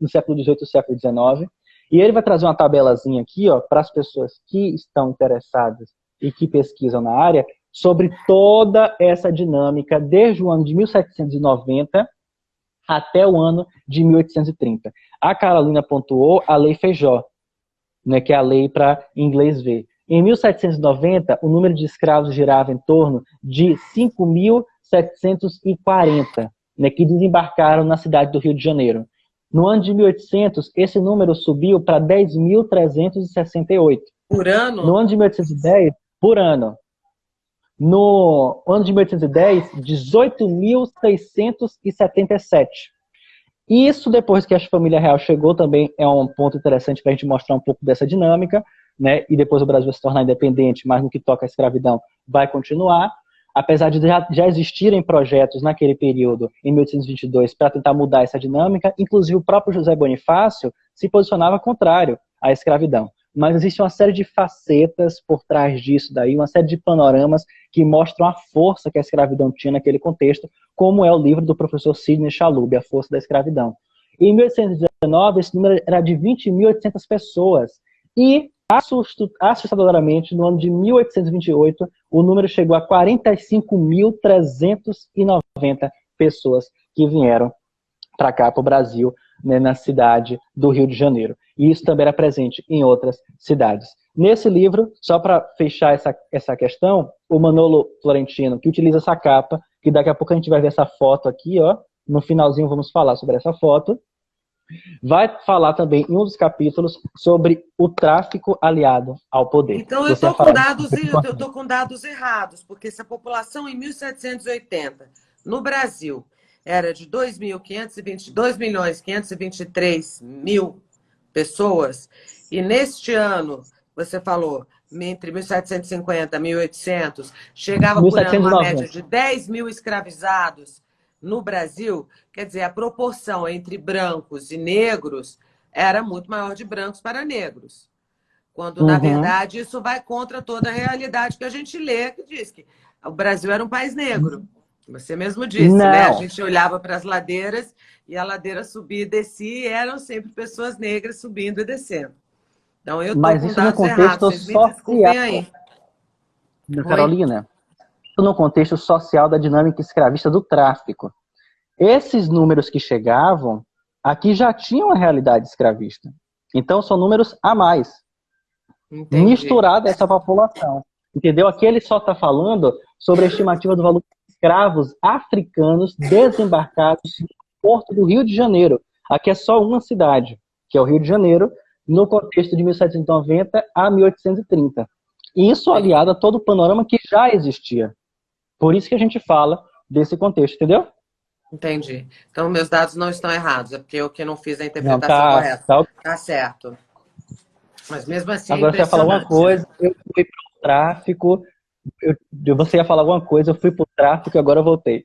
no século XVIII e o século XIX. E ele vai trazer uma tabelazinha aqui, para as pessoas que estão interessadas e que pesquisam na área, sobre toda essa dinâmica, desde o ano de 1790 até o ano de 1830. A Carolina pontuou a Lei Feijó, né, que é a lei para inglês ver. Em 1790, o número de escravos girava em torno de 5.740, né, que desembarcaram na cidade do Rio de Janeiro. No ano de 1800, esse número subiu para 10.368.
Por
No
ano?
ano de 1810, por ano. No ano de 1810, 18.677. Isso, depois que a família real chegou, também é um ponto interessante para a gente mostrar um pouco dessa dinâmica, né? E depois o Brasil vai se tornar independente, mas no que toca à escravidão vai continuar. Apesar de já existirem projetos naquele período, em 1822, para tentar mudar essa dinâmica, inclusive o próprio José Bonifácio se posicionava contrário à escravidão. Mas existe uma série de facetas por trás disso daí, uma série de panoramas que mostram a força que a escravidão tinha naquele contexto, como é o livro do professor Sidney Chalub, A Força da Escravidão. Em 1819, esse número era de 20.800 pessoas. E, assustadoramente, no ano de 1828, o número chegou a 45.390 pessoas que vieram para cá, para o Brasil, né, na cidade do Rio de Janeiro. E isso também era presente em outras cidades. Nesse livro, só para fechar essa questão, o Manolo Florentino, que utiliza essa capa, que daqui a pouco a gente vai ver essa foto aqui, ó, no finalzinho vamos falar sobre essa foto, vai falar também em um dos capítulos sobre o tráfico aliado ao poder.
Então, eu estou com dados errados, porque se a população em 1780, no Brasil, era de 2.523.000 pessoas, e neste ano, você falou, entre 1750 e 1800, chegava por ano uma média de 10 mil escravizados no Brasil, quer dizer, a proporção entre brancos e negros era muito maior de brancos para negros. Quando, na verdade, isso vai contra toda a realidade que a gente lê, que diz que o Brasil era um país negro. Você mesmo disse, né? A gente olhava para as ladeiras e a ladeira subia e descia e eram sempre pessoas negras subindo e descendo. Então, eu estou com dados errados. Vocês me desculpem aí.
Carolina, isso no contexto social da dinâmica escravista do tráfico. Esses números que chegavam, aqui já tinham a realidade escravista. Então, são números a mais.
Entendi.
Misturada a essa população. Entendeu? Aqui ele só está falando sobre a estimativa do valor de escravos africanos desembarcados no porto do Rio de Janeiro. Aqui é só uma cidade, que é o Rio de Janeiro, no contexto de 1790 a 1830. E isso aliado a todo o panorama que já existia. Por isso que a gente fala desse contexto, entendeu?
Entendi. Então, meus dados não estão errados, é porque eu que não fiz a interpretação correta. Tá certo. Mas mesmo assim,
agora você ia falar alguma coisa, eu fui pro tráfico, você ia falar alguma coisa, eu fui pro tráfico e agora eu voltei.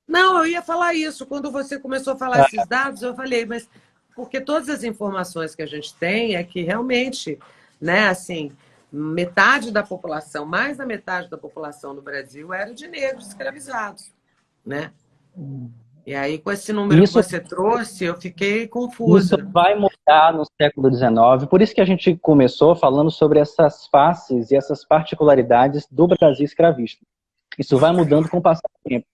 Não, eu ia falar isso. Quando você começou a falar esses dados, eu falei, mas porque todas as informações que a gente tem é que realmente, né, assim, metade da população, mais da metade da população no Brasil era de negros escravizados, né? E aí, com esse número que você trouxe, eu fiquei confusa.
Isso vai mudar no século XIX, por isso que a gente começou falando sobre essas faces e essas particularidades do Brasil escravista. Isso vai mudando com o passar do tempo.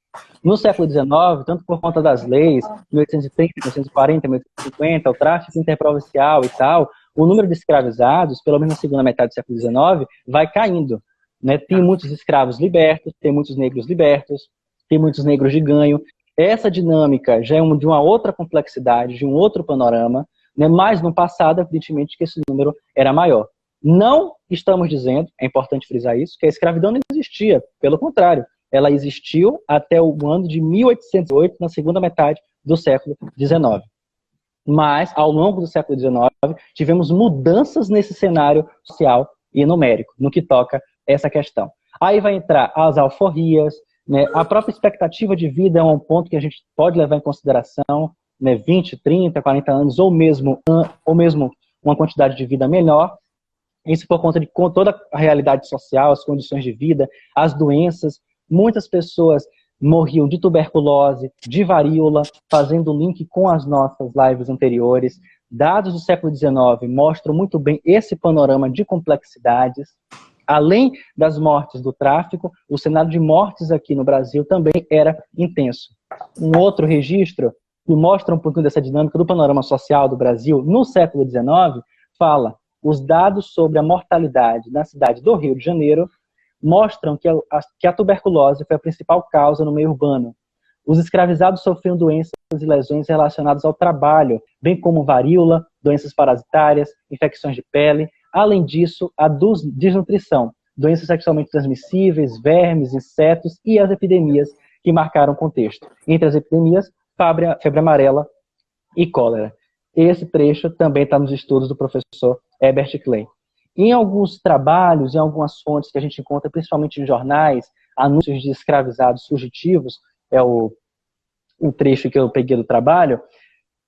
No século XIX, tanto por conta das leis, 1830, 1840, 1850, o tráfico interprovincial e tal, o número de escravizados, pelo menos na segunda metade do século XIX, vai caindo. Né? Tem muitos escravos libertos, tem muitos negros libertos, tem muitos negros de ganho. Essa dinâmica já é de uma outra complexidade, de um outro panorama, né? Mas no passado, evidentemente, que esse número era maior. Não estamos dizendo, é importante frisar isso, que a escravidão não existia. Pelo contrário, ela existiu até o ano de 1808, na segunda metade do século XIX. Mas, ao longo do século XIX, tivemos mudanças nesse cenário social e numérico, no que toca essa questão. Aí vai entrar as alforrias, né? A própria expectativa de vida é um ponto que a gente pode levar em consideração, né? 20, 30, 40 anos, ou mesmo uma quantidade de vida menor. Isso por conta de toda a realidade social, as condições de vida, as doenças. Muitas pessoas morriam de tuberculose, de varíola, fazendo link com as nossas lives anteriores. Dados do século XIX mostram muito bem esse panorama de complexidades. Além das mortes do tráfico, o cenário de mortes aqui no Brasil também era intenso. Um outro registro que mostra um pouquinho dessa dinâmica do panorama social do Brasil no século XIX fala: os dados sobre a mortalidade na cidade do Rio de Janeiro mostram que a tuberculose foi a principal causa no meio urbano. Os escravizados sofriam doenças e lesões relacionadas ao trabalho, bem como varíola, doenças parasitárias, infecções de pele. Além disso, a desnutrição, doenças sexualmente transmissíveis, vermes, insetos e as epidemias que marcaram o contexto. Entre as epidemias, febre amarela e cólera. Esse trecho também está nos estudos do professor Herbert Clay. Em alguns trabalhos, em algumas fontes que a gente encontra, principalmente em jornais, anúncios de escravizados fugitivos, é o trecho que eu peguei do trabalho,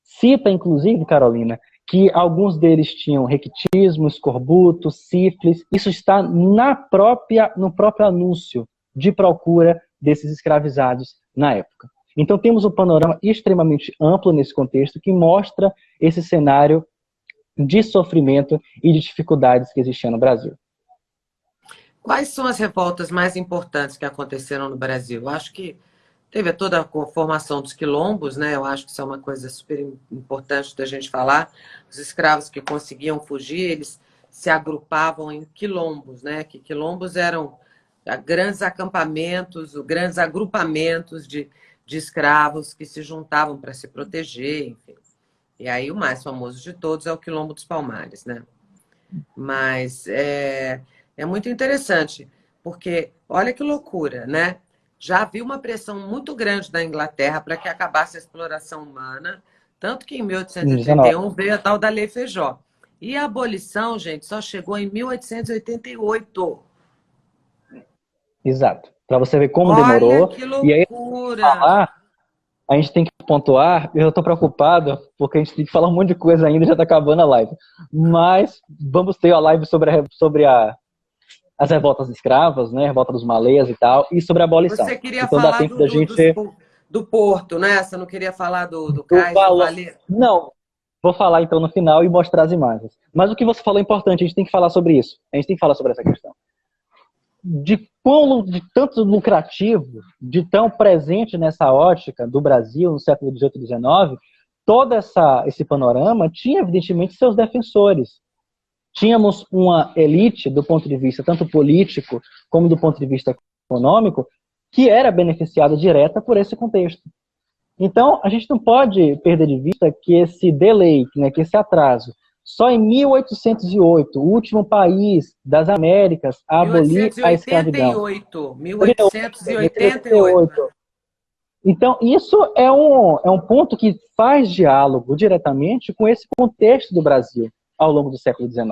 cita, inclusive, Carolina, que alguns deles tinham requitismo, escorbuto, sífilis. Isso está no próprio anúncio de procura desses escravizados na época. Então temos um panorama extremamente amplo nesse contexto que mostra esse cenário de sofrimento e de dificuldades que existiam no Brasil.
Quais são as revoltas mais importantes que aconteceram no Brasil? Acho que Teve toda a formação dos quilombos, né? Eu acho que isso é uma coisa super importante da gente falar. Os escravos que conseguiam fugir, eles se agrupavam em quilombos, né? Que quilombos eram grandes acampamentos, grandes agrupamentos de escravos que se juntavam para se proteger, enfim. E aí o mais famoso de todos é o Quilombo dos Palmares, né? Mas é muito interessante, porque olha que loucura, né? Já havia uma pressão muito grande da Inglaterra para que acabasse a exploração humana, tanto que em
Em 19.
1831 veio a tal da Lei Feijó. E a abolição, gente, só chegou em 1888.
Exato. Para você ver como
Olha
demorou.
que
E aí,
loucura!
falar, a gente tem que pontuar, eu estou preocupado, porque a gente tem que falar um monte de coisa ainda, já está acabando a live. Mas vamos ter a live as revoltas escravas, né, revolta dos malês e tal, e sobre a abolição.
Você queria
Então dá
falar
tempo da gente...
do Porto, né? Você não queria falar do
do
cais do
valor...
Valer?
Não, vou falar então no final e mostrar as imagens. Mas o que você falou é importante, a gente tem que falar sobre isso. A gente tem que falar sobre essa questão. De tanto lucrativo, de tão presente nessa ótica do Brasil no século XVIII e XIX, todo esse panorama tinha, evidentemente, seus defensores. Tínhamos uma elite, do ponto de vista tanto político como do ponto de vista econômico, que era beneficiada direta por esse contexto. Então, a gente não pode perder de vista que esse delay, né, que esse atraso, só em 1808, o último país das Américas a abolir a escravidão.
1888.
Então, isso é um ponto que faz diálogo diretamente com esse contexto do Brasil ao longo do século XIX.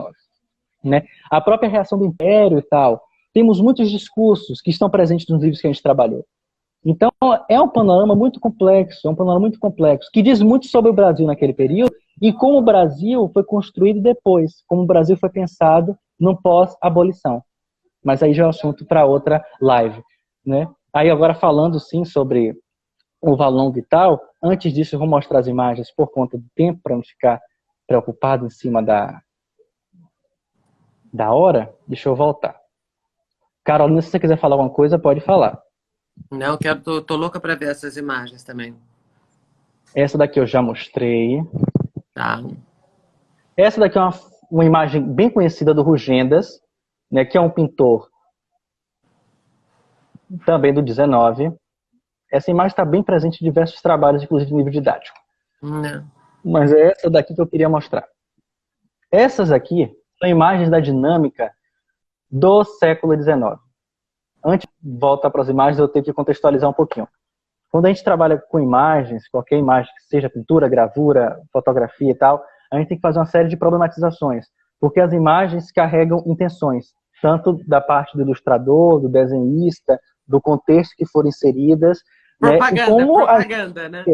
Né? A própria reação do Império e tal. Temos muitos discursos que estão presentes nos livros que a gente trabalhou. Então, é um panorama muito complexo, que diz muito sobre o Brasil naquele período e como o Brasil foi construído depois, como o Brasil foi pensado no pós-abolição. Mas aí já é um assunto para outra live. Né? Aí agora falando, sim, sobre o Valongo e tal, antes disso eu vou mostrar as imagens por conta do tempo, para não ficar preocupado em cima da hora. Deixa eu voltar. Carolina, se você quiser falar alguma coisa, pode falar.
Não, tô louca para ver essas imagens também.
Essa daqui eu já mostrei.
Tá.
Essa daqui é uma imagem bem conhecida do Rugendas, né, que é um pintor também do 19. Essa imagem está bem presente em diversos trabalhos, inclusive no livro didático.
Não.
Mas é essa daqui que eu queria mostrar. Essas aqui são imagens da dinâmica do século XIX. Antes de voltar para as imagens, eu tenho que contextualizar um pouquinho. Quando a gente trabalha com imagens, qualquer imagem, que seja pintura, gravura, fotografia e tal, a gente tem que fazer uma série de problematizações, porque as imagens carregam intenções, tanto da parte do ilustrador, do desenhista, do contexto que foram inseridas.
Propaganda, né?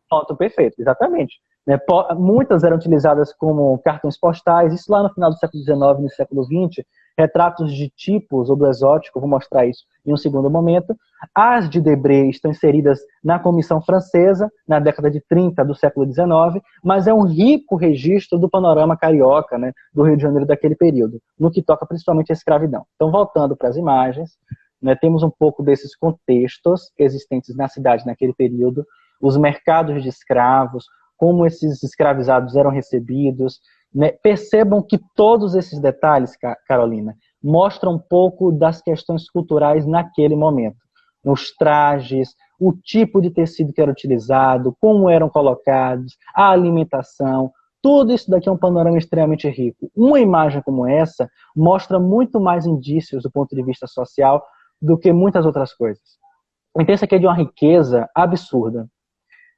Pronto, perfeito, exatamente. Né? Muitas eram utilizadas como cartões postais, isso lá no final do século XIX e no século XX, retratos de tipos ou do exótico, vou mostrar isso em um segundo momento. As de Debré estão inseridas na Comissão Francesa, na década de 30 do século XIX, mas é um rico registro do panorama carioca, né, do Rio de Janeiro daquele período, no que toca principalmente à escravidão. Então, voltando para as imagens, né, temos um pouco desses contextos existentes na cidade naquele período, os mercados de escravos, como esses escravizados eram recebidos. Né? Percebam que todos esses detalhes, Carolina, mostram um pouco das questões culturais naquele momento. Os trajes, o tipo de tecido que era utilizado, como eram colocados, a alimentação, tudo isso daqui é um panorama extremamente rico. Uma imagem como essa mostra muito mais indícios do ponto de vista social do que muitas outras coisas. Então, isso aqui é de uma riqueza absurda.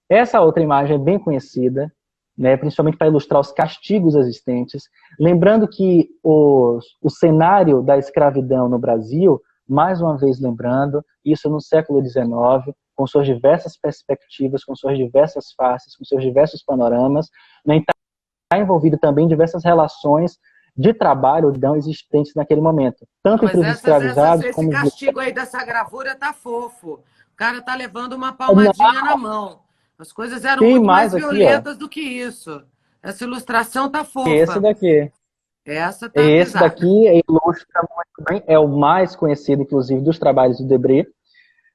Essa outra imagem é bem conhecida, né, principalmente para ilustrar os castigos existentes. Lembrando que o cenário da escravidão no Brasil, mais uma vez lembrando, isso no século XIX, com suas diversas perspectivas, com suas diversas faces, com seus diversos panoramas, né, está envolvido também em diversas relações de trabalho existentes naquele momento. Tanto entre os escravizados como...
Esse castigo aí dessa gravura tá fofo. O cara tá levando uma palmadinha na mão. As coisas eram muito mais violentas do que isso. Essa ilustração tá fofa.
Esse daqui.
Essa tá
Esse
pesada.
daqui ilustra muito bem, é o mais conhecido, inclusive, dos trabalhos do Debré.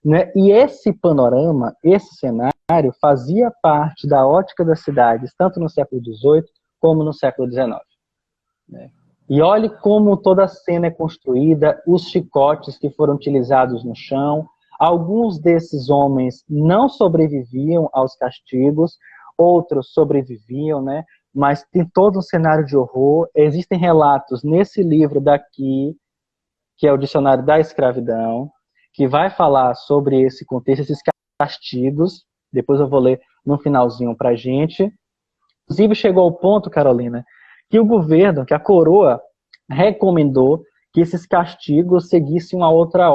né? E esse panorama, esse cenário, fazia parte da ótica das cidades, tanto no século XVIII como no século XIX. Né? E olhe como toda a cena é construída, os chicotes que foram utilizados no chão. Alguns desses homens não sobreviviam aos castigos, outros sobreviviam, né? Mas tem todo um cenário de horror. Existem relatos nesse livro daqui, que é o Dicionário da Escravidão, que vai falar sobre esse contexto, esses castigos. Depois eu vou ler no finalzinho para a gente. Inclusive chegou ao ponto, Carolina, que o governo, que a coroa, recomendou que esses castigos seguissem uma outra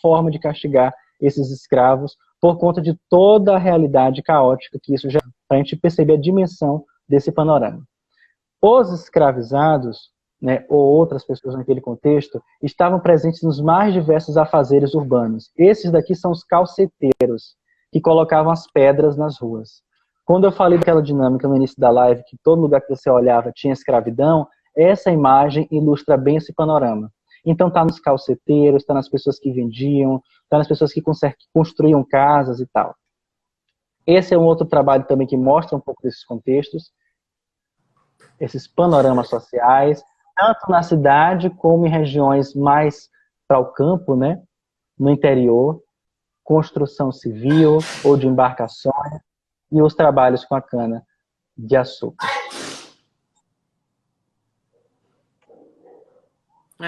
forma de castigar esses escravos, por conta de toda a realidade caótica que isso já, para a gente perceber a dimensão desse panorama. Os escravizados, né, ou outras pessoas naquele contexto, estavam presentes nos mais diversos afazeres urbanos. Esses daqui são os calceteiros, que colocavam as pedras nas ruas. Quando eu falei daquela dinâmica no início da live, que todo lugar que você olhava tinha escravidão, essa imagem ilustra bem esse panorama. Então está nos calceteiros, está nas pessoas que vendiam, está nas pessoas que construíam casas e tal. Esse é um outro trabalho também que mostra um pouco desses contextos, esses panoramas sociais, tanto na cidade como em regiões mais para o campo, né? No interior, construção civil ou de embarcações, e os trabalhos com a cana de açúcar.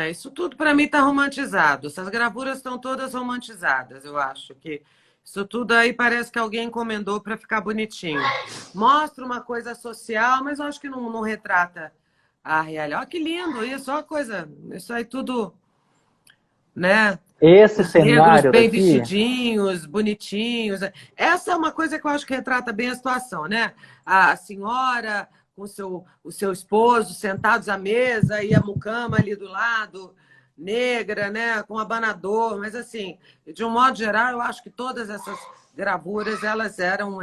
Isso tudo para mim está romantizado. Essas gravuras estão todas romantizadas, eu acho que isso tudo aí parece que alguém encomendou para ficar bonitinho. Mostra uma coisa social, mas eu acho que não retrata a realidade. Olha que lindo isso, olha a coisa. Isso aí tudo, né?
Esse
Os negros
cenário
bem
daqui,
vestidinhos, bonitinhos. Essa é uma coisa que eu acho que retrata bem a situação, né? A senhora com o seu esposo sentados à mesa e a mucama ali do lado, negra, né? Com abanador. Mas, assim, de um modo geral, eu acho que todas essas gravuras, elas eram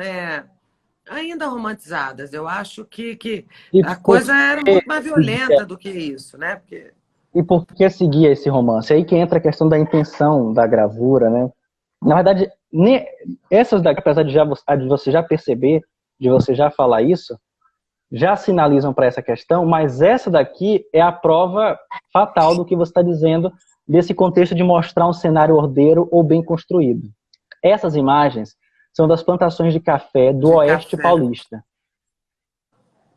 ainda romantizadas. Eu acho que
e
a
por
coisa era muito mais violenta do que isso, né? Porque...
E por que seguia esse romance? Aí que entra a questão da intenção da gravura, né? Na verdade, essas daqui, apesar de você já perceber, de você já falar isso, já sinalizam para essa questão, mas essa daqui é a prova fatal do que você está dizendo, desse contexto de mostrar um cenário ordeiro ou bem construído. Essas imagens são das plantações de café do Oeste Paulista.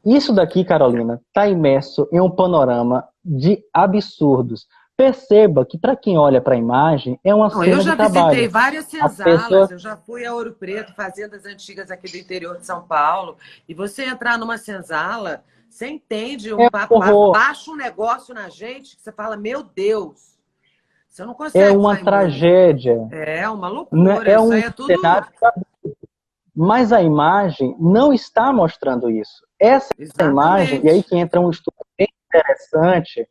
Isso daqui, Carolina, está imerso em um panorama de absurdos. Perceba que, para quem olha para a imagem, é uma cena de trabalho.
Eu já visitei várias senzalas, eu já fui a Ouro Preto, fazendas antigas aqui do interior de São Paulo, e você entrar numa senzala, você entende, baixa um negócio na gente, que você fala, meu Deus, você não consegue.
É uma tragédia.
É uma loucura,
é
isso
um
aí é tudo...
cenário. Mas a imagem não está mostrando isso. Essa imagem, e aí que entra um estudo bem interessante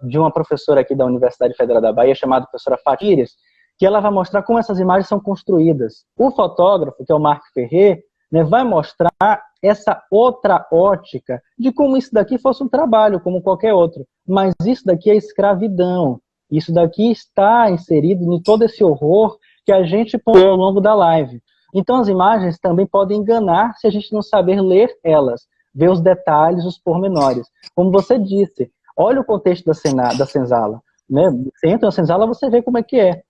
de uma professora aqui da Universidade Federal da Bahia, chamada professora Fatires, que ela vai mostrar como essas imagens são construídas. O fotógrafo, que é o Marco Ferrer, né, vai mostrar essa outra ótica de como isso daqui fosse um trabalho, como qualquer outro. Mas isso daqui é escravidão. Isso daqui está inserido em todo esse horror que a gente põe ao longo da live. Então as imagens também podem enganar se a gente não saber ler elas, ver os detalhes, os pormenores. Como você disse, olha o contexto da senzala. Né? Você entra na senzala, você vê como é que é.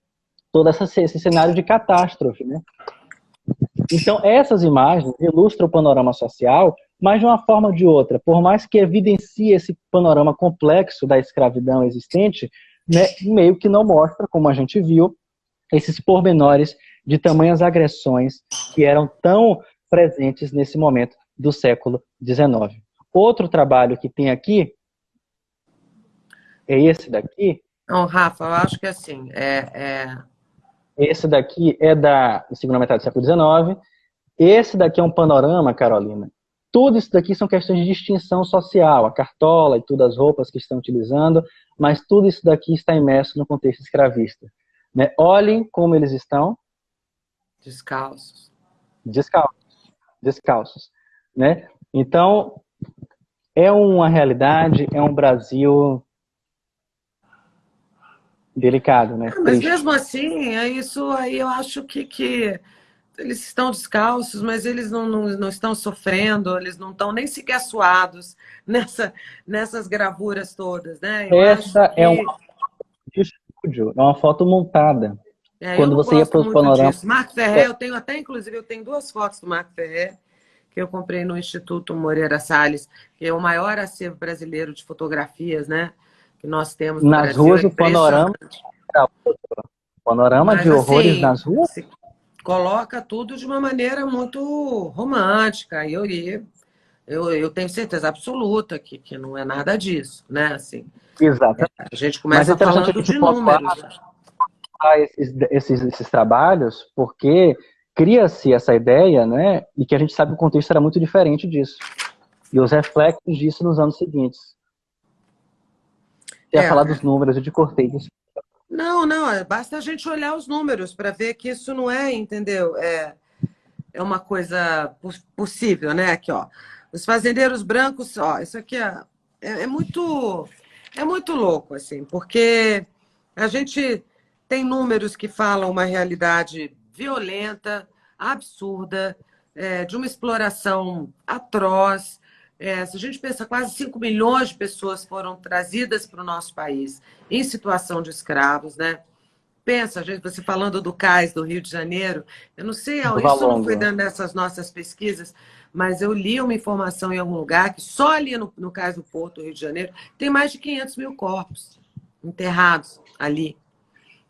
Todo esse cenário de catástrofe. Né? Então essas imagens ilustram o panorama social, mas de uma forma ou de outra. Por mais que evidencie esse panorama complexo da escravidão existente, né, meio que não mostra, como a gente viu, esses pormenores de tamanhas agressões que eram tão presentes nesse momento do século XIX. Outro trabalho que tem aqui é esse daqui.
Não, Rafa, eu acho que assim,
Esse daqui é da segunda metade do século XIX. Esse daqui é um panorama, Carolina. Tudo isso daqui são questões de distinção social, a cartola e tudo, as roupas que estão utilizando, mas tudo isso daqui está imerso no contexto escravista. Né? Olhem como eles estão.
Descalços.
Descalços. Né? Então, é uma realidade, é um Brasil Delicado, né?
Mas
Triste.
mesmo assim, é isso aí eu acho que eles estão descalços, mas eles não estão sofrendo, eles não estão nem sequer suados nessas gravuras todas, né? Eu acho
Essa é uma
que
de estúdio, é uma foto montada.
eu
Quando
não
você ia
gosto
para os
muito
panoramas,
disso. Marco Ferrer, eu tenho até, inclusive, eu tenho duas fotos do Marco Ferrer que eu comprei no Instituto Moreira Salles, que é o maior acervo brasileiro de fotografias, né? Que nós temos no
nas
Brasil, é
ruas, o panorama
impressionante.
era outro. Panorama
Mas
de horrores
assim,
nas ruas?
se coloca tudo de uma maneira muito romântica. Eu tenho certeza absoluta que não é nada disso, né? Assim,
Exato.
a gente
Mas é
começa
interessante a
falando
gente
de
pontuar
números.
esses trabalhos, porque cria-se essa ideia, né? E que a gente sabe que o contexto era muito diferente disso. E os reflexos disso nos anos seguintes. Você ia falar
É,
dos números, eu te cortei.
não, basta a gente olhar os números para ver que isso não é, entendeu? É uma coisa possível, né? Aqui, ó. Os fazendeiros brancos, ó, isso aqui é muito louco, assim, porque a gente tem números que falam uma realidade violenta, absurda, de uma exploração atroz. Se a gente pensa, quase 5 milhões de pessoas foram trazidas para o nosso país em situação de escravos, né? Pensa, gente, você falando do cais do Rio de Janeiro, eu não sei,
Do
isso não foi
Valongo.
dentro dessas nossas pesquisas, mas eu li uma informação em algum lugar que só ali no cais do Porto, Rio de Janeiro, tem mais de 500 mil corpos enterrados ali.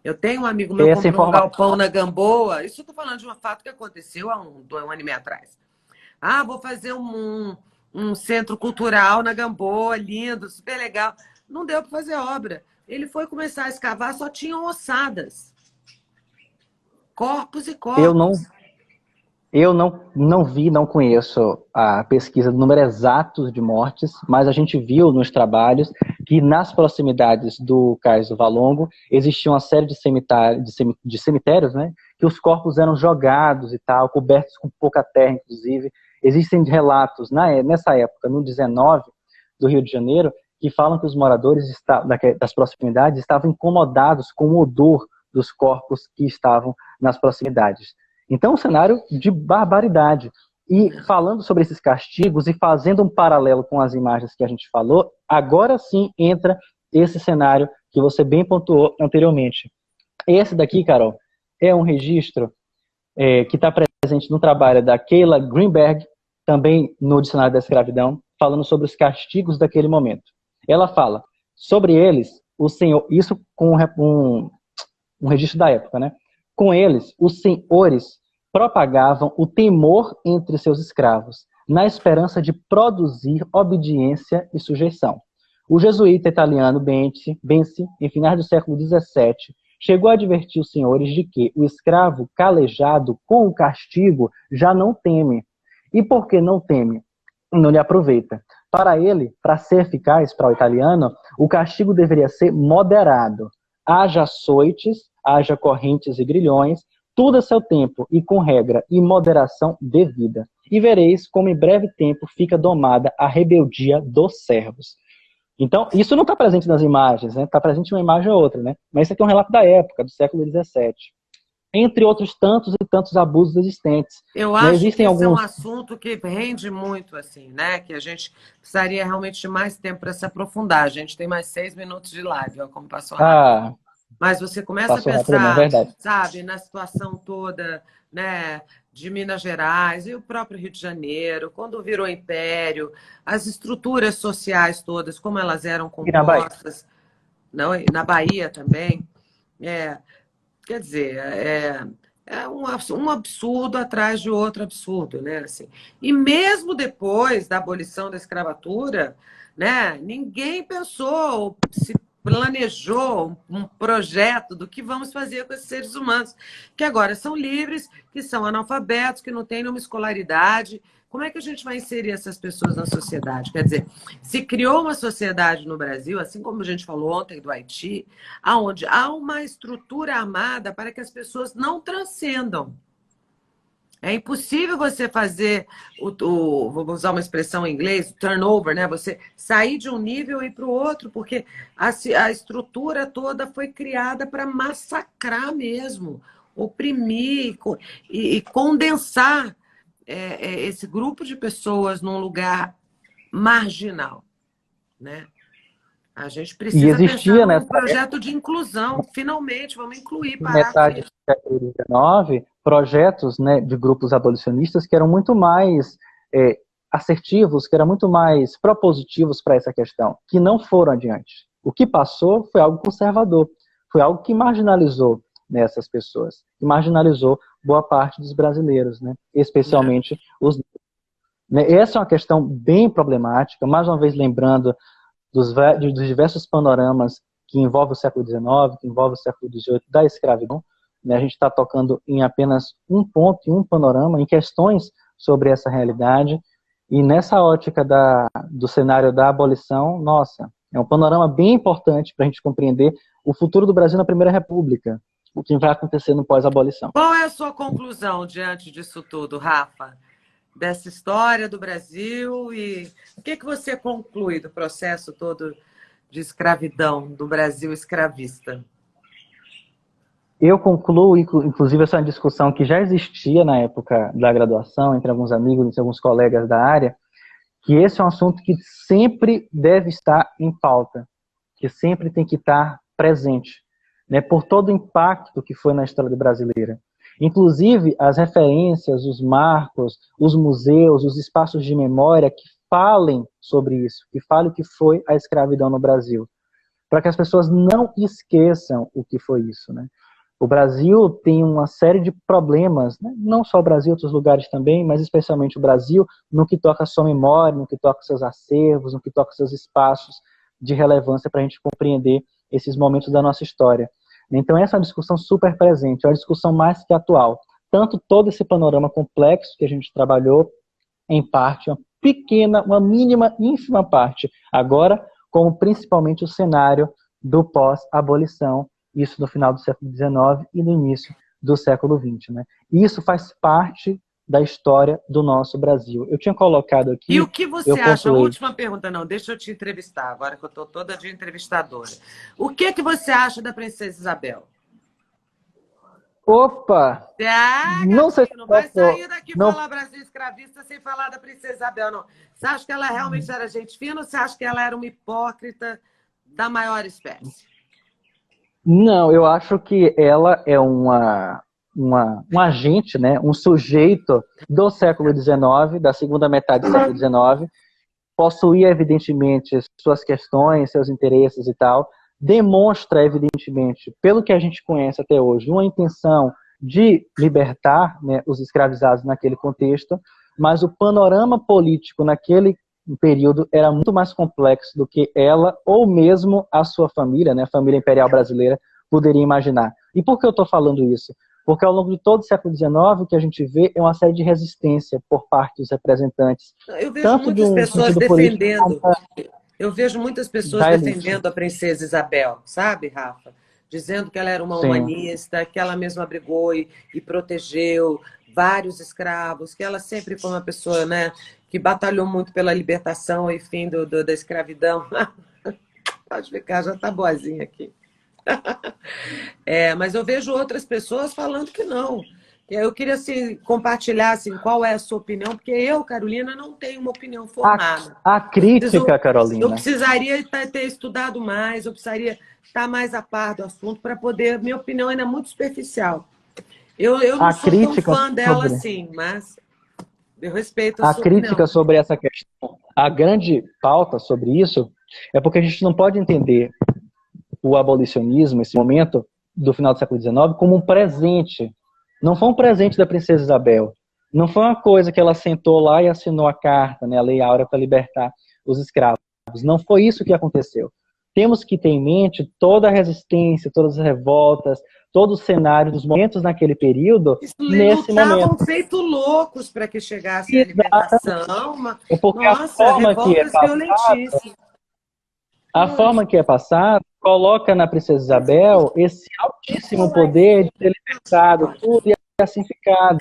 Eu tenho um amigo meu que
Essa
comprou um
informação.
galpão na Gamboa, isso eu estou falando de um fato que aconteceu há um ano e meio atrás. Ah, vou fazer um centro cultural na Gamboa, lindo, super legal. Não deu para fazer obra. Ele foi começar a escavar, só tinham ossadas. Corpos e
Eu não,
corpos.
eu não vi, não conheço a pesquisa do número exato de mortes, mas a gente viu nos trabalhos que nas proximidades do Cais do Valongo existia uma série de cemitérios, né? Que os corpos eram jogados e tal, cobertos com pouca terra, inclusive. Existem relatos nessa época, no 19, do Rio de Janeiro, que falam que os moradores das proximidades estavam incomodados com o odor dos corpos que estavam nas proximidades. Então, um cenário de barbaridade. E falando sobre esses castigos e fazendo um paralelo com as imagens que a gente falou, agora sim entra esse cenário que você bem pontuou anteriormente. Esse daqui, Carol, é um registro que está presente no trabalho da Kayla Greenberg, também no Dicionário da Escravidão, falando sobre os castigos daquele momento. Ela fala sobre eles, o Senhor, isso com um registro da época, né? Com eles, os senhores propagavam o temor entre seus escravos, na esperança de produzir obediência e sujeição. O jesuíta italiano Benci, em finais do século XVII, chegou a advertir os senhores de que o escravo calejado com o castigo já não teme. E por que não teme? Não lhe aproveita. Para ele, para ser eficaz, para o italiano, o castigo deveria ser moderado. Haja açoites, haja correntes e grilhões, tudo a seu tempo e com regra e moderação devida. E vereis como em breve tempo fica domada a rebeldia dos servos. Então, isso não está presente nas imagens, né? Está presente uma imagem ou outra, né? Mas isso aqui é um relato da época, do século XVII. Entre outros tantos e tantos abusos existentes.
Eu
Né?
acho que
Existem
esse é um
alguns...
assunto que rende muito, assim, né? Que a gente precisaria realmente de mais tempo para se aprofundar. A gente tem mais 6 minutos de live, ó, como passou rápido.
Ah,
Mas você começa a
passou rápido, é
pensar,
verdade.
sabe, na situação toda, né, de Minas Gerais e o próprio Rio de Janeiro, quando virou império, as estruturas sociais todas, como elas eram
E na Bahia?
compostas, não, e na Bahia também. É, quer dizer, um absurdo atrás de outro absurdo, né? Assim. E mesmo depois da abolição da escravatura, né, ninguém pensou, se planejou um projeto do que vamos fazer com esses seres humanos, que agora são livres, que são analfabetos, que não têm nenhuma escolaridade. Como é que a gente vai inserir essas pessoas na sociedade? Quer dizer, se criou uma sociedade no Brasil, assim como a gente falou ontem do Haiti, aonde há uma estrutura armada para que as pessoas não transcendam. É impossível você fazer, vou usar uma expressão em inglês, turnover, né? Você sair de um nível e ir para o outro, porque a estrutura toda foi criada para massacrar mesmo, oprimir e condensar esse grupo de pessoas num lugar marginal, né? A gente
E
precisa pensar
existia
num
nessa
projeto de inclusão. Finalmente, vamos incluir, parar com
metade do
isso.
século XIX, projetos, né, de grupos abolicionistas que eram muito mais é, assertivos, que eram muito mais propositivos para essa questão, que não foram adiante. O que passou foi algo conservador, foi algo que marginalizou nessas pessoas, que marginalizou boa parte dos brasileiros, né, especialmente os. Né, essa é uma questão bem problemática, mais uma vez lembrando dos diversos panoramas que envolvem o século XIX, que envolvem o século XVIII, da escravidão. Né? A gente está tocando em apenas um ponto, em um panorama, em questões sobre essa realidade. E nessa ótica do cenário da abolição, nossa, é um panorama bem importante para a gente compreender o futuro do Brasil na Primeira República, o que vai acontecer no pós-abolição.
Qual é a sua conclusão diante disso tudo, Rafa? Dessa história do Brasil e o que você conclui do processo todo de escravidão do Brasil escravista?
Eu concluo, inclusive, essa discussão que já existia na época da graduação, entre alguns amigos, entre alguns colegas da área, que esse é um assunto que sempre deve estar em pauta, que sempre tem que estar presente, né, por todo o impacto que foi na história brasileira. Inclusive, as referências, os marcos, os museus, os espaços de memória que falem sobre isso, que falem o que foi a escravidão no Brasil, para que as pessoas não esqueçam o que foi isso, né? O Brasil tem uma série de problemas, né? Não só o Brasil, outros lugares também, mas especialmente o Brasil, no que toca a sua memória, no que toca aos seus acervos, no que toca aos seus espaços de relevância para a gente compreender esses momentos da nossa história. Então essa é uma discussão super presente, é uma discussão mais que atual. Tanto todo esse panorama complexo que a gente trabalhou, em parte, uma pequena, uma mínima, ínfima parte, agora, como principalmente o cenário do pós-abolição, isso no final do século XIX e no início do século XX. Né? E isso faz parte da história do nosso Brasil. Eu tinha colocado aqui...
E o que você acha? A última pergunta, não, deixa eu te entrevistar, agora que eu estou toda de entrevistadora. O que você acha da Princesa Isabel?
Opa! Não sei se
não vai sair daqui
não...
falar Brasil escravista sem falar da Princesa Isabel, não. Você acha que ela realmente era gente fina ou você acha que ela era uma hipócrita da maior espécie?
Não, eu acho que ela é um agente, né, um sujeito do século XIX, da segunda metade do século XIX, possuía, evidentemente, suas questões, seus interesses e tal, demonstra, evidentemente, pelo que a gente conhece até hoje, uma intenção de libertar, né, os escravizados naquele contexto, mas o panorama político naquele período era muito mais complexo do que ela ou mesmo a sua família, né, a família imperial brasileira, poderia imaginar. E por que eu estou falando isso? Porque ao longo de todo o século XIX, o que a gente vê é uma série de resistência por parte dos representantes.
Eu vejo muitas pessoas defendendo. Eu vejo muitas pessoas defendendo a Princesa Isabel, sabe, Rafa? Dizendo que ela era uma humanista, que ela mesma abrigou e protegeu vários escravos, que ela sempre foi uma pessoa, né, que batalhou muito pela libertação e fim da escravidão. Pode ficar, já está boazinha aqui. Mas eu vejo outras pessoas falando que não. Eu queria assim, compartilhar assim, qual é a sua opinião, porque eu, Carolina, não tenho uma opinião formada.
A crítica, Carolina.
Eu precisaria ter estudado mais, eu precisaria estar mais a par do assunto para poder... Minha opinião ainda é muito superficial. Eu não sou tão fã dela assim, mas eu respeito a sua opinião. A
crítica sobre essa questão, a grande pauta sobre isso, é porque a gente não pode entender o abolicionismo, esse momento do final do século XIX, como um presente. Não foi um presente da Princesa Isabel. Não foi uma coisa que ela sentou lá e assinou a carta, né, a Lei Áurea, para libertar os escravos. Não foi isso que aconteceu. Temos que ter em mente toda a resistência, todas as revoltas, todo o cenário dos momentos naquele período, nesse momento.
Lutavam feito loucos para que chegasse a libertação.
É porque
nossa,
a forma que é
violentíssimas.
A forma que é passada coloca na Princesa Isabel esse altíssimo poder de ter libertado tudo e pacificado.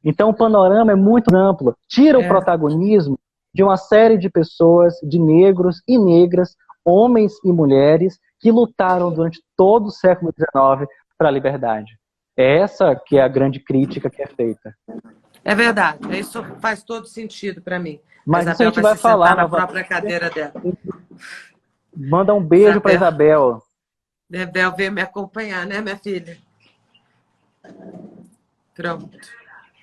Então o panorama é muito amplo. Tira o protagonismo de uma série de pessoas, de negros e negras, homens e mulheres, que lutaram durante todo o século XIX para a liberdade. É essa que é a grande crítica que é feita.
É verdade, isso faz todo sentido para mim.
Mas
A
isso a
Isabel
gente
vai
vai
se
falar
sentar na
novamente.
própria cadeira dela.
Manda um beijo para Isabel.
Isabel veio me acompanhar, né, minha filha? Pronto.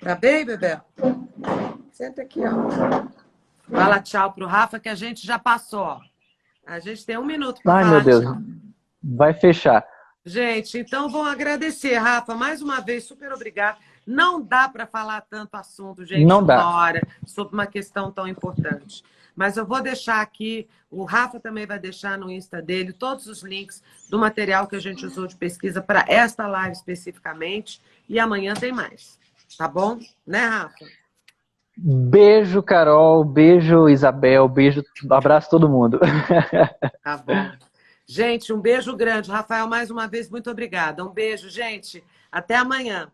Tá bem, Bebel? Senta aqui, ó. Fala tchau pro Rafa, que a gente já passou, ó. A gente tem 1 minuto para
Ai,
falar
meu Deus.
tchau.
Vai fechar.
Gente, então vou agradecer, Rafa, mais uma vez, super obrigada. Não dá para falar tanto assunto, gente,
Não dá.
numa hora, sobre uma questão tão importante. Mas eu vou deixar aqui, o Rafa também vai deixar no Insta dele todos os links do material que a gente usou de pesquisa para esta live especificamente. E amanhã tem mais. Tá bom? Né, Rafa?
Beijo, Carol. Beijo, Isabel. Beijo. Abraço todo mundo.
Tá bom. Gente, um beijo grande. Rafael, mais uma vez, muito obrigada. Um beijo, gente. Até amanhã.